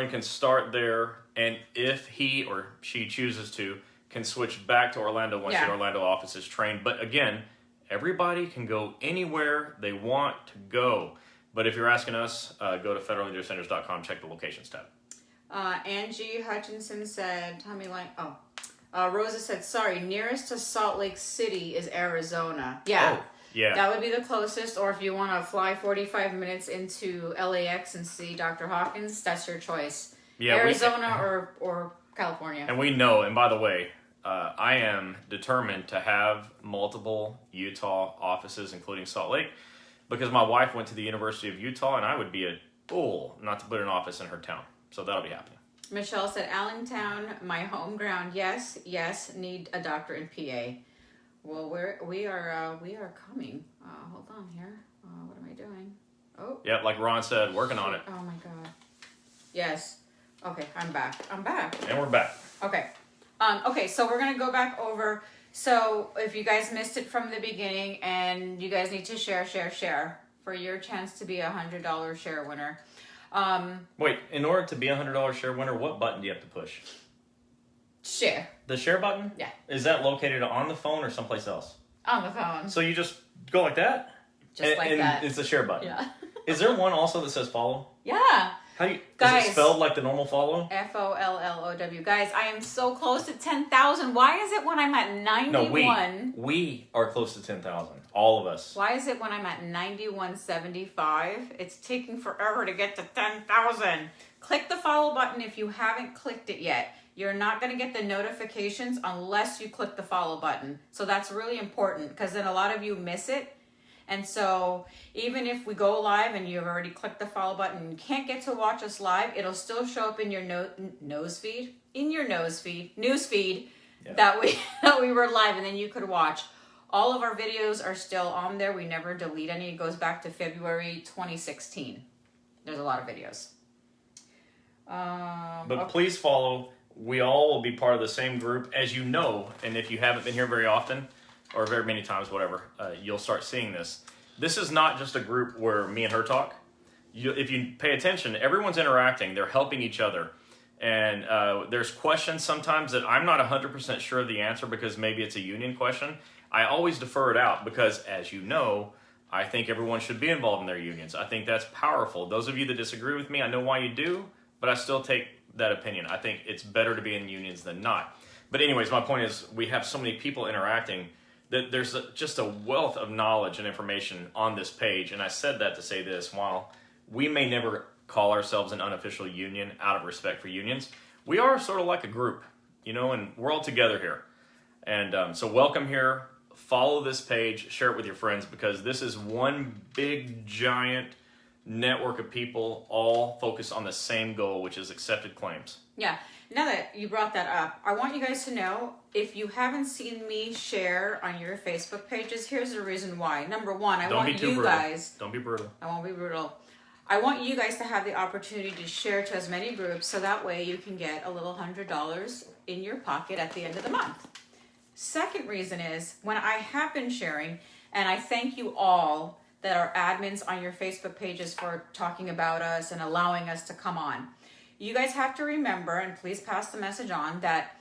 can start there, and if he or she chooses to, can switch back to Orlando once the Orlando office is trained. But again, Everybody can go anywhere they want to go. But if you're asking us, go to federalinjurycenters.com, check the locations tab. Angie Hutchinson said, Rosa said, sorry, nearest to Salt Lake City is Arizona. Yeah. Oh, yeah. That would be the closest. Or if you want to fly 45 minutes into LAX and see Dr. Hawkins, that's your choice. Yeah, Arizona or California. And we know, and by the way, I am determined to have multiple Utah offices, including Salt Lake, because my wife went to the University of Utah, and I would be a fool not to put an office in her town. So that'll be happening. Michelle said, Allentown, my home ground. Yes, need a doctor in PA. Well, we are coming. Hold on here. What am I doing? Oh. Yeah, like Ron said, working on it. Oh my God. Yes. Okay, I'm back. And we're back. Okay. Okay, so we're gonna go back over. So if you guys missed it from the beginning, and you guys need to share for your chance to be $100 share winner. Wait, in order to be a $100 share winner, what button do you have to push? Share. The share button? Yeah. Is that located on the phone or someplace else? On the phone. So you just go like that? Just like that. It's the share button. Yeah. Is there one also that says follow? Yeah. Is it spelled like the normal follow? FOLLOW. Guys, I am so close to 10,000. Why is it when I'm at 91? No, we are close to 10,000. All of us. Why is it when I'm at 9175? It's taking forever to get to 10,000. Click the follow button if you haven't clicked it yet. You're not going to get the notifications unless you click the follow button. So that's really important, because then a lot of you miss it. And so even if we go live and you've already clicked the follow button and you can't get to watch us live, it'll still show up in your news feed Yeah. that we were live, and then you could watch. All of our videos are still on there. We never delete any. It goes back to February 2016. There's a lot of videos. But please follow. We all will be part of the same group, as you know, and if you haven't been here very often, or very many times, whatever, you'll start seeing this. This is not just a group where me and her talk. If you pay attention, everyone's interacting. They're helping each other. And there's questions sometimes that I'm not 100% sure of the answer, because maybe it's a union question. I always defer it out because, as you know, I think everyone should be involved in their unions. I think that's powerful. Those of you that disagree with me, I know why you do, but I still take that opinion. I think it's better to be in unions than not. But anyways, my point is, we have so many people interacting that there's just a wealth of knowledge and information on this page. And I said that to say this: while we may never call ourselves an unofficial union out of respect for unions, we are sort of like a group, and we're all together here. And so welcome here. Follow this page, share it with your friends, because this is one big, giant network of people all focused on the same goal, which is accepted claims. Yeah. Now that you brought that up, I want you guys to know, if you haven't seen me share on your Facebook pages, here's the reason why. Number one, I want you guys... Don't be brutal. I won't be brutal. I want you guys to have the opportunity to share to as many groups, so that way you can get a little $100 in your pocket at the end of the month. Second reason is, when I have been sharing, and I thank you all that are admins on your Facebook pages for talking about us and allowing us to come on. You guys have to remember, and please pass the message on, that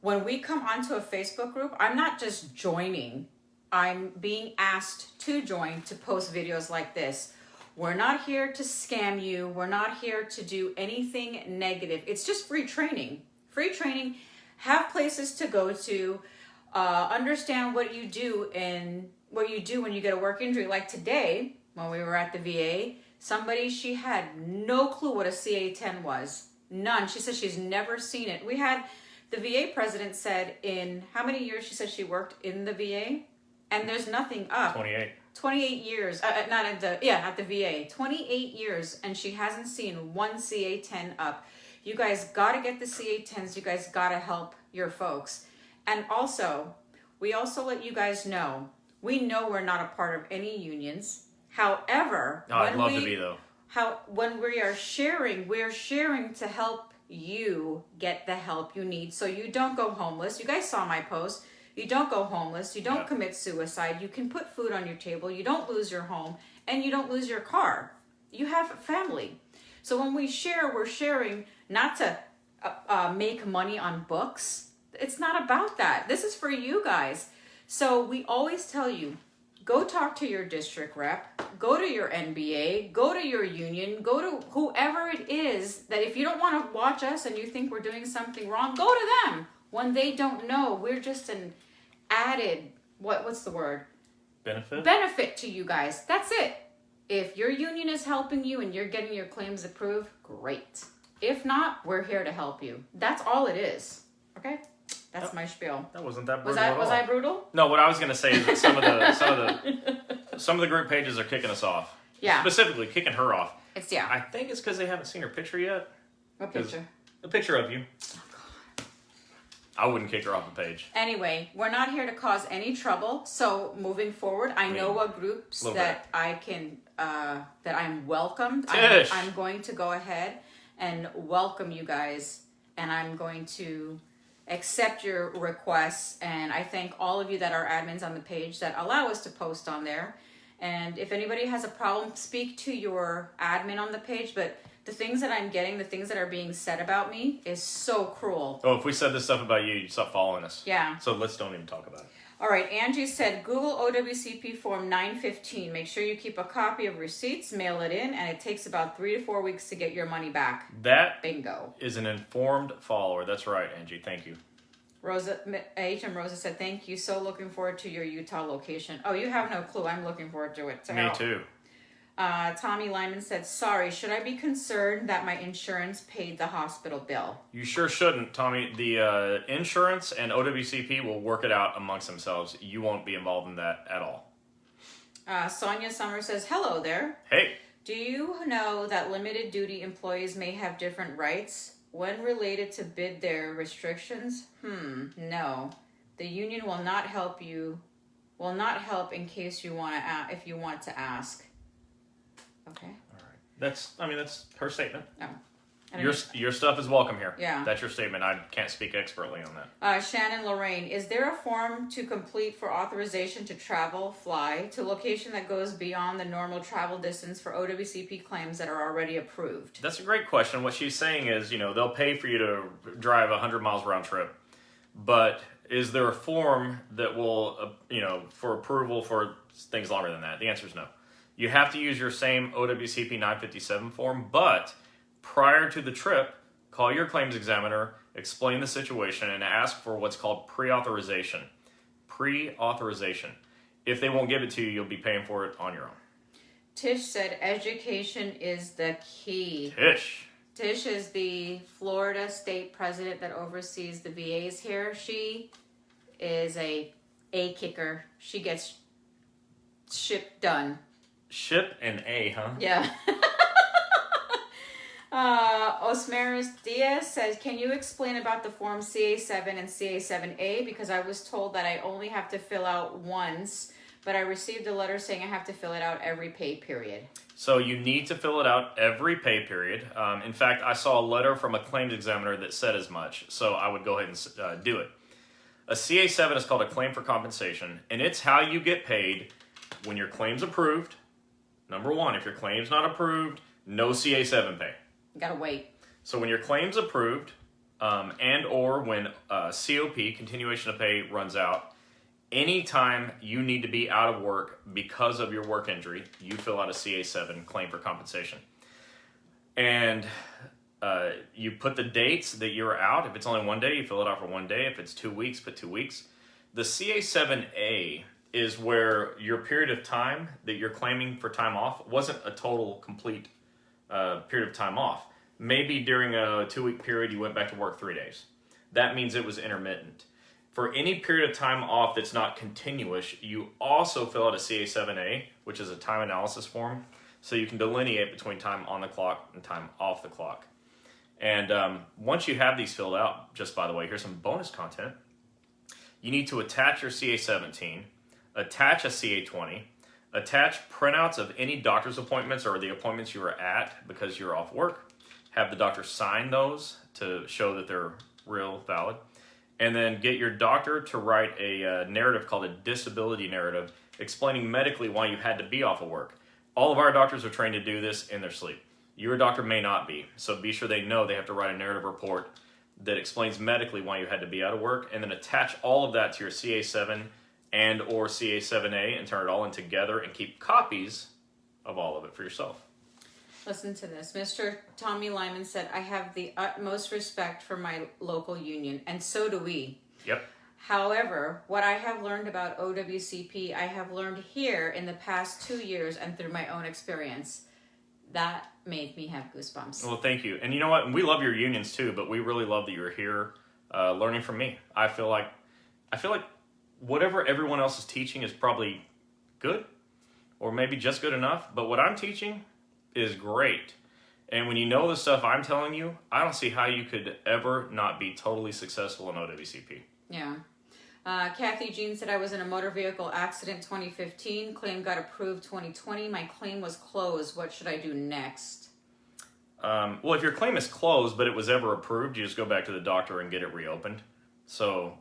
when we come onto a Facebook group, I'm not just joining. I'm being asked to join to post videos like this. We're not here to scam you. We're not here to do anything negative. It's just free training. Free training. Have places to go to. Understand what you do and what you do when you get a work injury. Like today, when we were at the VA, she had no clue what a CA-10 was. None. She said she's never seen it. We had the VA president said, in how many years she said she worked in the VA? And there's nothing up. 28. 28 years. At the VA. 28 years, and she hasn't seen one CA-10 up. You guys got to get the CA-10s. You guys got to help your folks. And also, we also let you guys know, we know we're not a part of any unions. However, I'd love to be, though. When we are sharing, we're sharing to help you get the help you need so you don't go homeless. You guys saw my post. You don't go homeless. You don't commit suicide. You can put food on your table. You don't lose your home, and you don't lose your car. You have a family. So when we share, we're sharing not to make money on books. It's not about that. This is for you guys. So we always tell you, go talk to your district rep, go to your NBA, go to your union, go to whoever it is that if you don't want to watch us and you think we're doing something wrong, go to them. When they don't know, we're just an added, what's the word? Benefit to you guys. That's it. If your union is helping you and you're getting your claims approved, great. If not, we're here to help you. That's all it is. Okay? That's my spiel. That wasn't that brutal at all. Was I brutal? No, what I was going to say is that some of the group pages are kicking us off. Yeah. Specifically, kicking her off. Yeah. I think it's because they haven't seen her picture yet. What picture? A picture of you. Oh, God. I wouldn't kick her off the page. Anyway, we're not here to cause any trouble. So moving forward, I know what groups that I can, that I'm welcomed. I'm going to go ahead and welcome you guys, and I'm going to accept your requests, and I thank all of you that are admins on the page that allow us to post on there. And if anybody has a problem, speak to your admin on the page, but the things that I'm getting, the things that are being said about me is so cruel. Oh, if we said this stuff about you, you'd stop following us. Yeah. So let's don't even talk about it. All right, Angie said, Google OWCP form 915. Make sure you keep a copy of receipts, mail it in, and it takes about 3 to 4 weeks to get your money back. That bingo is an informed follower. That's right, Angie. Thank you. Rosa said, thank you. So looking forward to your Utah location. Oh, you have no clue. I'm looking forward to it. So, me too. Tommy Lyman said, sorry, should I be concerned that my insurance paid the hospital bill? You sure shouldn't, Tommy. The insurance and OWCP will work it out amongst themselves. You won't be involved in that at all. Sonia Summers says, hello there. Hey. Do you know that limited duty employees may have different rights when related to bid their restrictions? No. The union will not help in case you want to if you want to ask. Okay. All right. That's her statement. No. Your stuff is welcome here. Yeah. That's your statement. I can't speak expertly on that. Shannon Lorraine, is there a form to complete for authorization to fly to location that goes beyond the normal travel distance for OWCP claims that are already approved? That's a great question. What she's saying is, they'll pay for you to drive 100 miles round trip, but is there a form that will, for approval for things longer than that? The answer is no. You have to use your same OWCP 957 form, but prior to the trip, call your claims examiner, explain the situation, and ask for what's called pre-authorization. Pre-authorization. If they won't give it to you, you'll be paying for it on your own. Tish said education is the key. Tish is the Florida state president that oversees the VAs here. She is a kicker. She gets shit done. Ship and A, huh? Yeah. Osmaris Diaz says, can you explain about the form CA7 and CA7A? Because I was told that I only have to fill out once, but I received a letter saying I have to fill it out every pay period. So you need to fill it out every pay period. In fact, I saw a letter from a claims examiner that said as much, so I would go ahead and do it. A CA7 is called a claim for compensation, and it's how you get paid when your claim's approved. Number one, if your claim's not approved, no CA7 pay. You gotta wait. So when your claim's approved, and or when COP, continuation of pay, runs out, anytime you need to be out of work because of your work injury, you fill out a CA7 claim for compensation. And you put the dates that you're out. If it's only 1 day, you fill it out for 1 day. If it's 2 weeks, put 2 weeks. The CA7A is where your period of time that you're claiming for time off wasn't a total, complete period of time off. Maybe during a 2-week period, you went back to work 3 days. That means it was intermittent. For any period of time off that's not continuous, you also fill out a CA7A, which is a time analysis form, so you can delineate between time on the clock and time off the clock. And once you have these filled out, just by the way, here's some bonus content. You need to attach your CA17, attach a CA20, attach printouts of any doctor's appointments or the appointments you were at because you're off work. Have the doctor sign those to show that they're real, valid. And then get your doctor to write a narrative called a disability narrative explaining medically why you had to be off of work. All of our doctors are trained to do this in their sleep. Your doctor may not be, so be sure they know they have to write a narrative report that explains medically why you had to be out of work, and then attach all of that to your CA7 and or CA7A and turn it all in together and keep copies of all of it for yourself. Listen to this. Mr. Tommy Lyman said, I have the utmost respect for my local union, and so do we. Yep. However, what I have learned about OWCP, I have learned here in the past 2 years and through my own experience. That made me have goosebumps. Well, thank you. And you know what? We love your unions too, but we really love that you're here learning from me. I feel like whatever everyone else is teaching is probably good or maybe just good enough, but what I'm teaching is great. And when you know the stuff I'm telling you, I don't see how you could ever not be totally successful in OWCP. Yeah. Kathy Jean said, I was in a motor vehicle accident 2015. Claim got approved 2020. My claim was closed. What should I do next? Well, if your claim is closed, but it was ever approved, you just go back to the doctor and get it reopened. So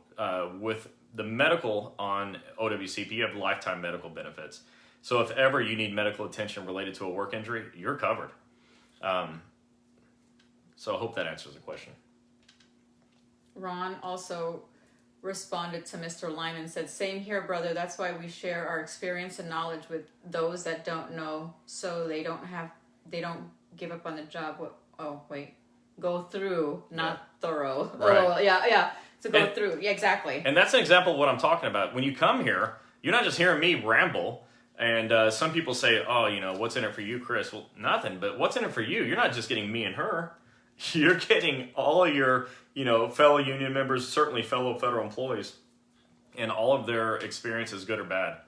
with the medical on OWCP, you have lifetime medical benefits. So if ever you need medical attention related to a work injury, you're covered. So I hope that answers the question. Ron also responded to Mr. Lyman and said, same here, brother. That's why we share our experience and knowledge with those that don't know, so they don't give up on the job. Go through, not thorough. Right. Oh, yeah. To go through. Yeah, exactly. And that's an example of what I'm talking about. When you come here, you're not just hearing me ramble. And some people say, oh, what's in it for you, Chris? Well, nothing, but what's in it for you? You're not just getting me and her. You're getting all your, fellow union members, certainly fellow federal employees, and all of their experiences, good or bad.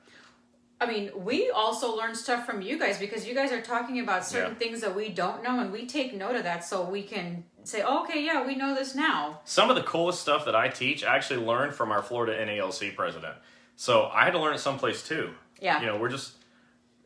I mean, we also learn stuff from you guys because you guys are talking about certain things that we don't know, and we take note of that so we can say, oh, okay, yeah, we know this now. Some of the coolest stuff that I teach, I actually learned from our Florida NALC president. So I had to learn it someplace too. Yeah. We're just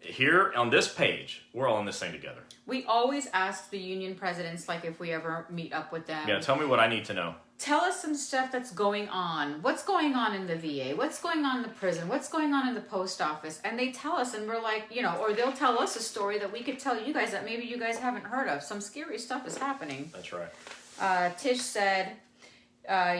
here on this page. We're all in this thing together. We always ask the union presidents, like if we ever meet up with them. Yeah, tell me what I need to know. Tell us some stuff that's going on. What's going on in the VA? What's going on in the prison? What's going on in the post office? And they tell us, and we're like, or they'll tell us a story that we could tell you guys that maybe you guys haven't heard of. Some scary stuff is happening. That's right. Tish said,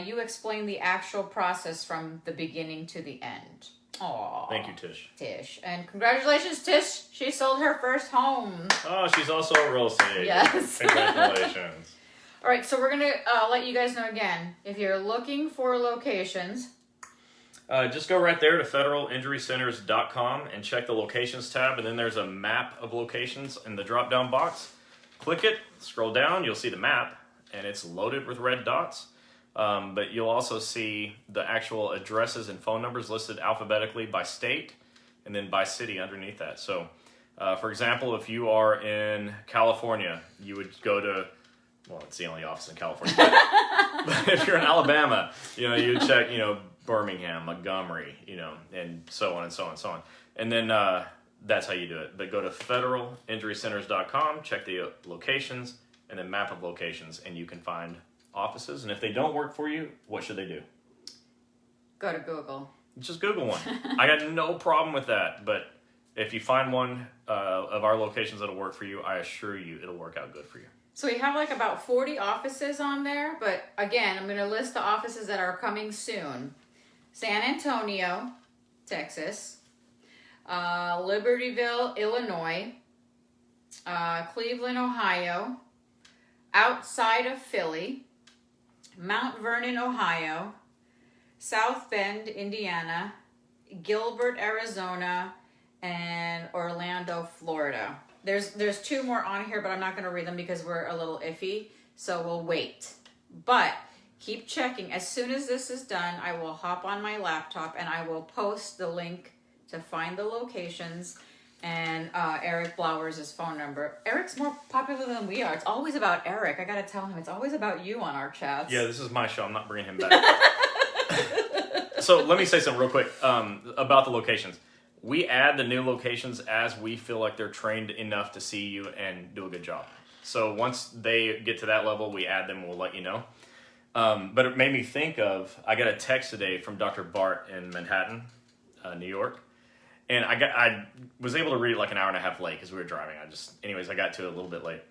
you explained the actual process from the beginning to the end. Aww. Thank you, Tish. And congratulations, Tish. She sold her first home. Oh, she's also a real estate. Yes. Congratulations. All right, so we're going to let you guys know again. If you're looking for locations, just go right there to federalinjurycenters.com and check the locations tab, and then there's a map of locations in the drop-down box. Click it, scroll down, you'll see the map, and it's loaded with red dots. But you'll also see the actual addresses and phone numbers listed alphabetically by state and then by city underneath that. So, for example, if you are in California, you would go to, it's the only office in California. But if you're in Alabama, you check, Birmingham, Montgomery, and so on and so on and so on. And then that's how you do it. But go to federalinjurycenters.com, check the locations, and then map of locations, and you can find offices. And if they don't work for you, what should they do? go to Google. Just Google one. I got no problem with that. But if you find one of our locations that'll work for you, I assure you it'll work out good for you. So we have like about 40 offices on there. But again, I'm going to list the offices that are coming soon. San Antonio, Texas. Libertyville, Illinois. Cleveland, Ohio. Outside of Philly. Mount Vernon, Ohio. South Bend, Indiana. Gilbert, Arizona. And Orlando, Florida. There's two more on here, but I'm not going to read them because we're a little iffy. So we'll wait. But keep checking. As soon as this is done, I will hop on my laptop and I will post the link to find the locations and Eric Blowers' phone number. Eric's more popular than we are. It's always about Eric. I got to tell him. It's always about you on our chats. Yeah, this is my show. I'm not bringing him back. So let me say something real quick about the locations. We add the new locations as we feel like they're trained enough to see you and do a good job. So once they get to that level, we add them and we'll let you know. But it made me think of, I got a text today from Dr. Bart in Manhattan, New York. And I was able to read it like an hour and a half late because we were driving. I got to it a little bit late.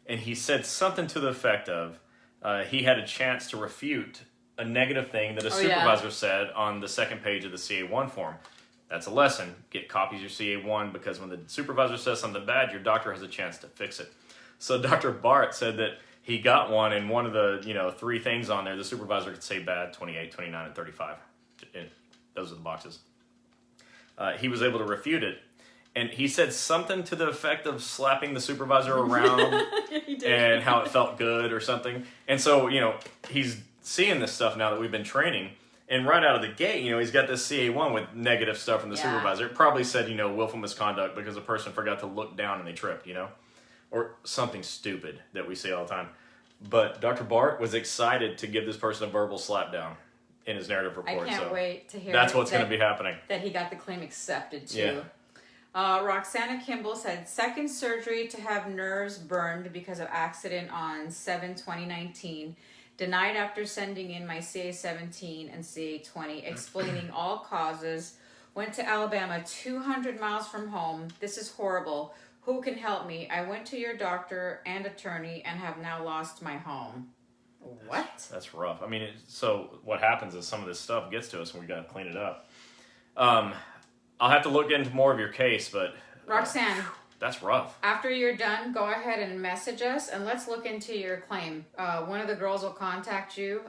And he said something to the effect of, he had a chance to refute a negative thing that a Oh, yeah. supervisor said on the second page of the CA1 form. That's a lesson. Get copies of your CA1 because when the supervisor says something bad, your doctor has a chance to fix it. So Dr. Bart said that he got one, and one of the 3 things on there, the supervisor could say bad, 28, 29, and 35. Those are the boxes. He was able to refute it. And he said something to the effect of slapping the supervisor around and how it felt good or something. And so, he's seeing this stuff now that we've been training. And right out of the gate, he's got this CA1 with negative stuff from the supervisor. It probably said, willful misconduct because a person forgot to look down and they tripped, or something stupid that we say all the time. But Dr. Bart was excited to give this person a verbal slap down in his narrative report. I can't wait to hear that's what's going to be happening. That he got the claim accepted too. Yeah. Roxana Kimball said, second surgery to have nerves burned because of accident on 7/2019. Denied after sending in my CA17 and CA20, explaining all causes. Went to Alabama, 200 miles from home. This is horrible. Who can help me? I went to your doctor and attorney and have now lost my home. What? That's rough. I mean, so what happens is some of this stuff gets to us and we got to clean it up. I'll have to look into more of your case, but Roxanne, that's rough. after you're done, go ahead and message us and let's look into your claim. One of the girls will contact you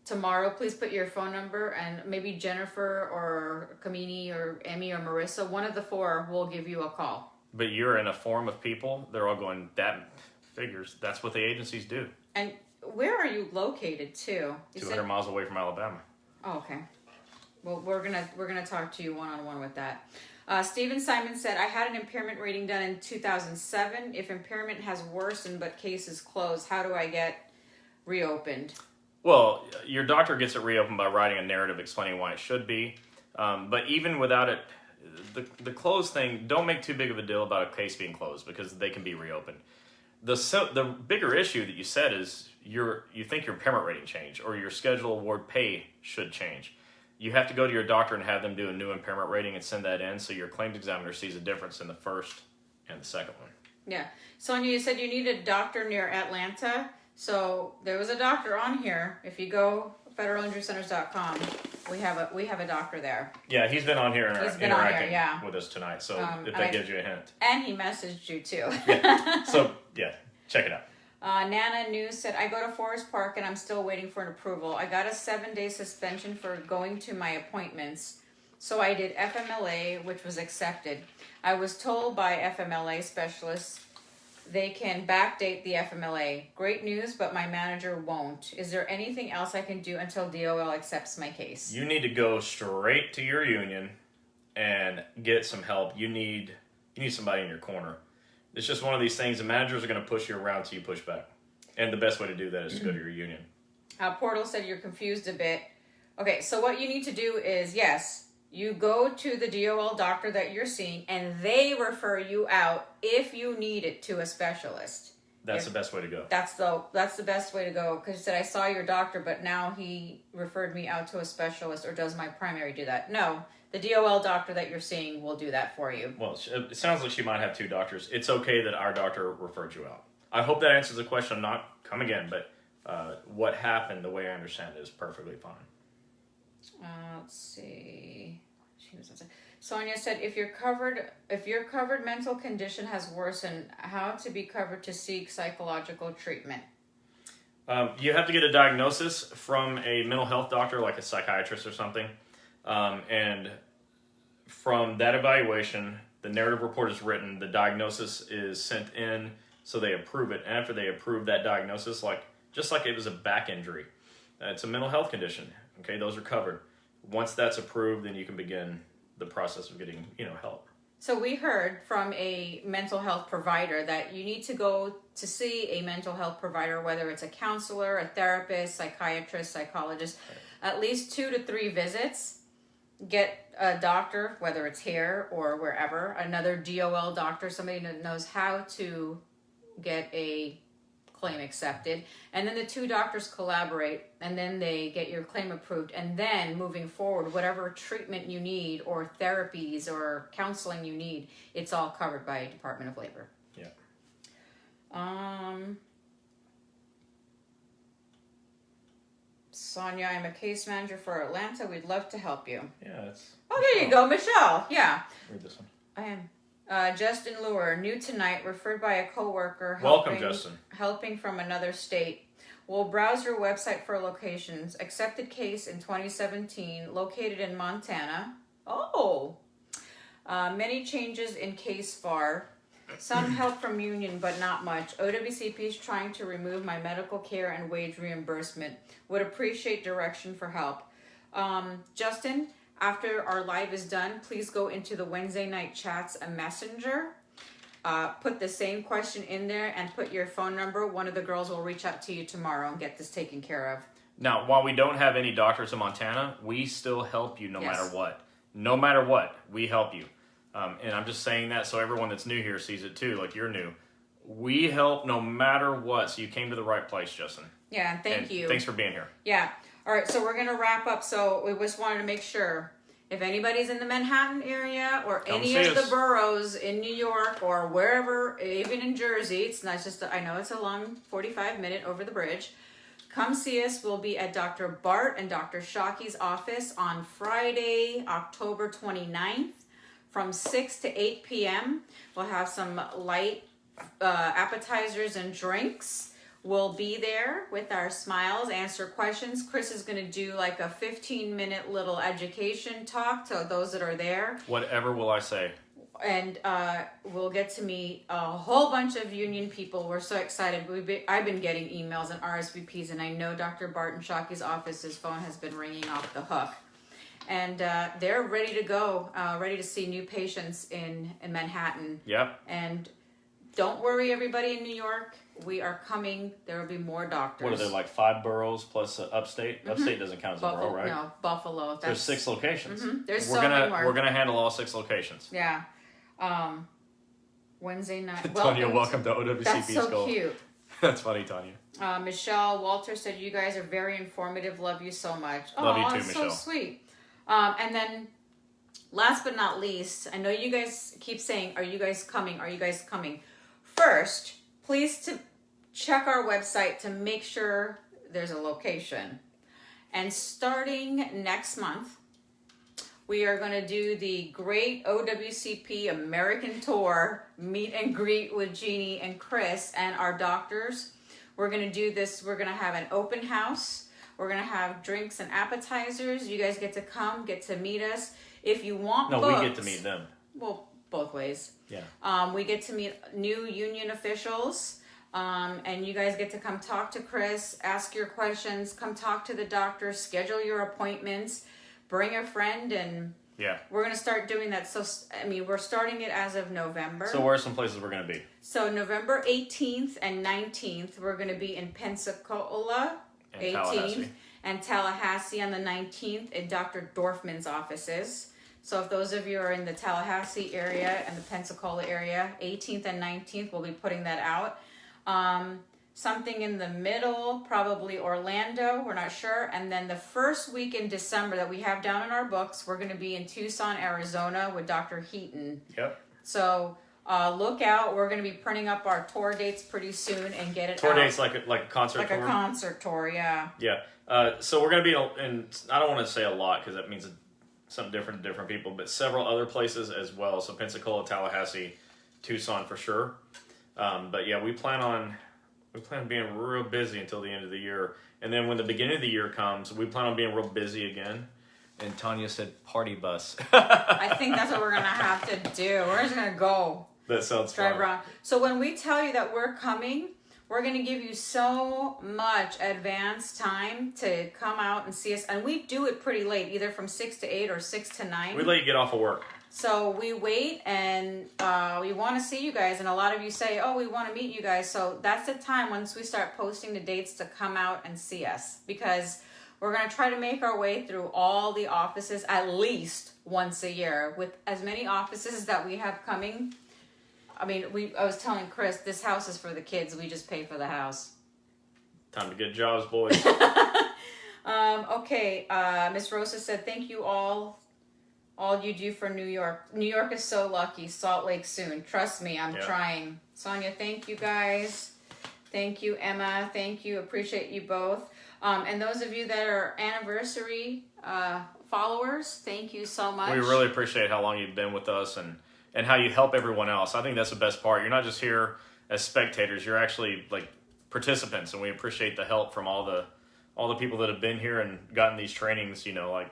tomorrow. Please put your phone number, and maybe Jennifer or Kamini or Emmy or Marissa, one of the 4 will give you a call. But you're in a forum of people. They're all going, that figures. That's what the agencies do. And where are you located too? 200 miles away from Alabama. Oh, okay. Well, we're gonna talk to you one-on-one with that. Stephen Simon said, I had an impairment rating done in 2007. If impairment has worsened but case is closed, how do I get reopened? Well, your doctor gets it reopened by writing a narrative explaining why it should be. But even without it, the closed thing, don't make too big of a deal about a case being closed because they can be reopened. The bigger issue that you said is you think your impairment rating changed or your schedule award pay should change. You have to go to your doctor and have them do a new impairment rating and send that in so your claims examiner sees a difference in the first and the second one. Yeah. Sonia, you said you need a doctor near Atlanta. So there was a doctor on here. If you go federalinjurycenters.com, we have a doctor there. Yeah, he's been on here interacting with us tonight. So if that gives you a hint. And he messaged you too. Yeah. So yeah, check it out. Nana News said, I go to Forest Park and I'm still waiting for an approval. I got a 7-day suspension for going to my appointments. So I did FMLA, which was accepted. I was told by FMLA specialists they can backdate the FMLA. Great news, but my manager won't. Is there anything else I can do until DOL accepts my case? You need to go straight to your union and get some help. You need somebody in your corner. It's just one of these things. The managers are going to push you around till you push back. And the best way to do that is to go to your union. Portal said you're confused a bit. Okay, so what you need to do is, yes, you go to the DOL doctor that you're seeing, and they refer you out if you need it to a specialist. That's the best way to go. That's the best way to go. Because he said, I saw your doctor, but now he referred me out to a specialist, or does my primary do that? No. The DOL doctor that you're seeing will do that for you. Well, it sounds like she might have 2 doctors. It's okay that our doctor referred you out. I hope that answers the question. Not come again, but what happened, the way I understand it, is perfectly fine. Let's see. Sonia said, if your covered mental condition has worsened, how to be covered to seek psychological treatment? You have to get a diagnosis from a mental health doctor, like a psychiatrist or something. And from that evaluation, the narrative report is written, the diagnosis is sent in, so they approve it. And after they approve that diagnosis, just like it was a back injury, it's a mental health condition. Okay, those are covered. Once that's approved, then you can begin the process of getting, help. So we heard from a mental health provider that you need to go to see a mental health provider, whether it's a counselor, a therapist, psychiatrist, psychologist, at least 2 to 3 visits. Get a doctor, whether it's here or wherever, another DOL doctor, somebody that knows how to get a claim accepted. And then the 2 doctors collaborate, and then they get your claim approved. And then moving forward, whatever treatment you need or therapies or counseling you need, it's all covered by Department of Labor. Yeah. Sonia, I'm a case manager for Atlanta. We'd love to help you. Yeah, it's. Oh, there you go, Michelle. Yeah. Read this one. I am. Justin Lure, new tonight, referred by a coworker. Welcome, Justin. Helping from another state. We'll browse your website for locations. Accepted case in 2017, located in Montana. Oh. Many changes in case FAR. Some help from union, but not much. OWCP is trying to remove my medical care and wage reimbursement. Would appreciate direction for help. Justin, after our live is done, please go into the Wednesday night chats and messenger. Put the same question in there and put your phone number. One of the girls will reach out to you tomorrow and get this taken care of. Now, while we don't have any doctors in Montana, we still help you no matter what. No matter what, we help you. And I'm just saying that so everyone that's new here sees it too, like you're new. We help no matter what, so you came to the right place, Justin. Yeah, thank you. Thanks for being here. Yeah. All right, so we're going to wrap up. So we just wanted to make sure if anybody's in the Manhattan area or any of the boroughs in New York or wherever, even in Jersey, it's not just, I know it's a long 45-minute over the bridge. Come see us. We'll be at Dr. Bart and Dr. Shockey's office on Friday, October 29th from 6 to 8 p.m. We'll have some light appetizers and drinks. We'll be there with our smiles, answer questions. Chris is going to do like a 15-minute little education talk to those that are there. Whatever will I say? And we'll get to meet a whole bunch of union people. We're so excited. I've been getting emails and RSVPs, and I know Dr. Barton Shockey's office, his phone has been ringing off the hook. And they're ready to go, ready to see new patients in Manhattan. Yep. And don't worry, everybody in New York. We are coming. There will be more doctors. What are there, like 5 boroughs plus upstate? Mm-hmm. Upstate doesn't count as a borough, right? No, Buffalo. There's 6 locations. Mm-hmm. There's many more. We're going to handle all 6 locations. Yeah. Wednesday night. Tanya, welcome to OWCP's That's so goal. cute. That's funny, Tanya. Michelle Walter said, you guys are very informative. Love you so much. Love you too, that's Michelle. So sweet. And then last but not least, I know you guys keep saying, are you guys coming? Are you guys coming? First, please to check our website to make sure there's a location. And starting next month, we are going to do the Great OWCP American Tour meet and greet with Jeannie and Chris and our doctors. We're going to do this. We're going to have an open house. We're going to have drinks and appetizers. You guys get to come, get to meet us. If you want books, we get to meet them. Well, both ways. Yeah. We get to meet new union officials. And you guys get to come talk to Chris, ask your questions, come talk to the doctor, schedule your appointments, bring a friend, and we're going to start doing that. So, we're starting it as of November. So where are some places we're going to be? So November 18th and 19th, we're going to be in Pensacola, and Tallahassee. And Tallahassee on the 19th in Dr. Dorfman's offices. So if those of you are in the Tallahassee area and the Pensacola area, 18th and 19th, we'll be putting that out. Something in the middle, probably Orlando, we're not sure. And then the first week in December that we have down in our books, we're going to be in Tucson, Arizona with Dr. Heaton. Yep. So look out. We're going to be printing up our tour dates pretty soon and get it tour out. dates like a concert tour? Like a concert tour, yeah. Yeah. So we're going to be in, I don't want to say a lot because that means something different to different people, but several other places as well. So Pensacola, Tallahassee, Tucson for sure. But yeah, we plan on being real busy until the end of the year. And then when the beginning of the year comes, we plan on being real busy again. And Tanya said party bus. I think that's what we're going to have to do. We're just going to go. That sounds drive fun. around. So when we tell you that we're coming, we're going to give you so much advance time to come out and see us. And we do it pretty late, either from 6 to 8 or 6 to 9. We let you get off of work. So we wait and we want to see you guys. And a lot of you say, oh, we want to meet you guys. So that's the time once we start posting the dates to come out and see us. Because we're going to try to make our way through all the offices at least once a year. With as many offices that we have coming. I was telling Chris, this house is for the kids. We just pay for the house. Time to get jobs, boys. Okay. Miss Rosa said, thank you all you do for New York. New York is so lucky. Salt Lake soon. Trust me, I'm trying. Sonia, thank you guys. Thank you, Emma. Thank you. Appreciate you both. And those of you that are anniversary followers, thank you so much. We really appreciate how long you've been with us and how you help everyone else. I think that's the best part. You're not just here as spectators. You're actually like participants, and we appreciate the help from all the people that have been here and gotten these trainings, like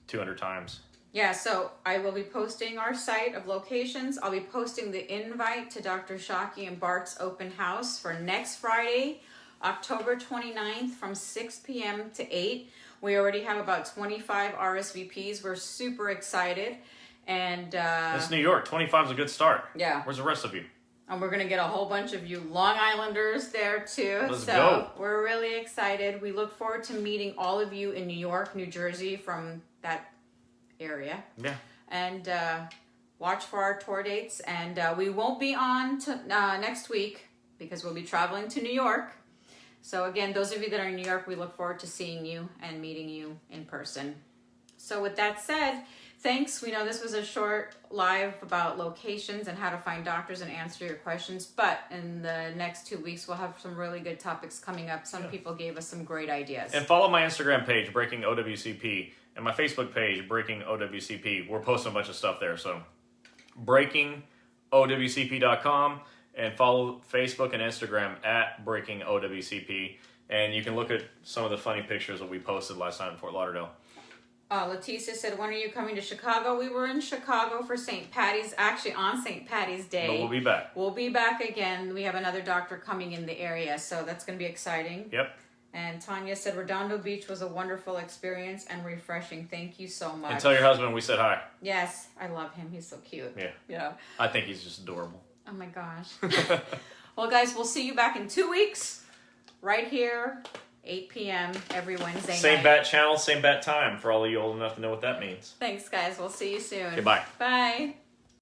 200 times. Yeah, so I will be posting our site of locations. I'll be posting the invite to Dr. Shockey and Bart's open house for next Friday, October 29th from 6 p.m. to 8. We already have about 25 RSVPs. We're super excited. And it's New York. 25 is a good start. Yeah. Where's the rest of you? And we're going to get a whole bunch of you Long Islanders there too. Let's go. We're really excited. We look forward to meeting all of you in New York, New Jersey from that area. Yeah. And watch for our tour dates. And we won't be on next week because we'll be traveling to New York. So again, those of you that are in New York, we look forward to seeing you and meeting you in person. So with that said, thanks. We know this was a short live about locations and how to find doctors and answer your questions. But in the next 2 weeks, we'll have some really good topics coming up. Some people gave us some great ideas. And follow my Instagram page, Breaking OWCP, and my Facebook page, Breaking OWCP. We're posting a bunch of stuff there. So breakingowcp.com, and follow Facebook and Instagram at Breaking OWCP. And you can look at some of the funny pictures that we posted last night in Fort Lauderdale. Leticia said, when are you coming to Chicago? We were in Chicago for St. Patty's, actually on St. Patty's Day. But we'll be back. We'll be back again. We have another doctor coming in the area, so that's going to be exciting. Yep. And Tanya said, Redondo Beach was a wonderful experience and refreshing. Thank you so much. And tell your husband we said hi. Yes, I love him. He's so cute. Yeah. Yeah. I think he's just adorable. Oh my gosh. Well, guys, we'll see you back in 2 weeks, right here, 8 p.m. every Wednesday night. Same bat channel, same bat time for all of you old enough to know what that means. Thanks, guys. We'll see you soon. Okay, bye. Bye.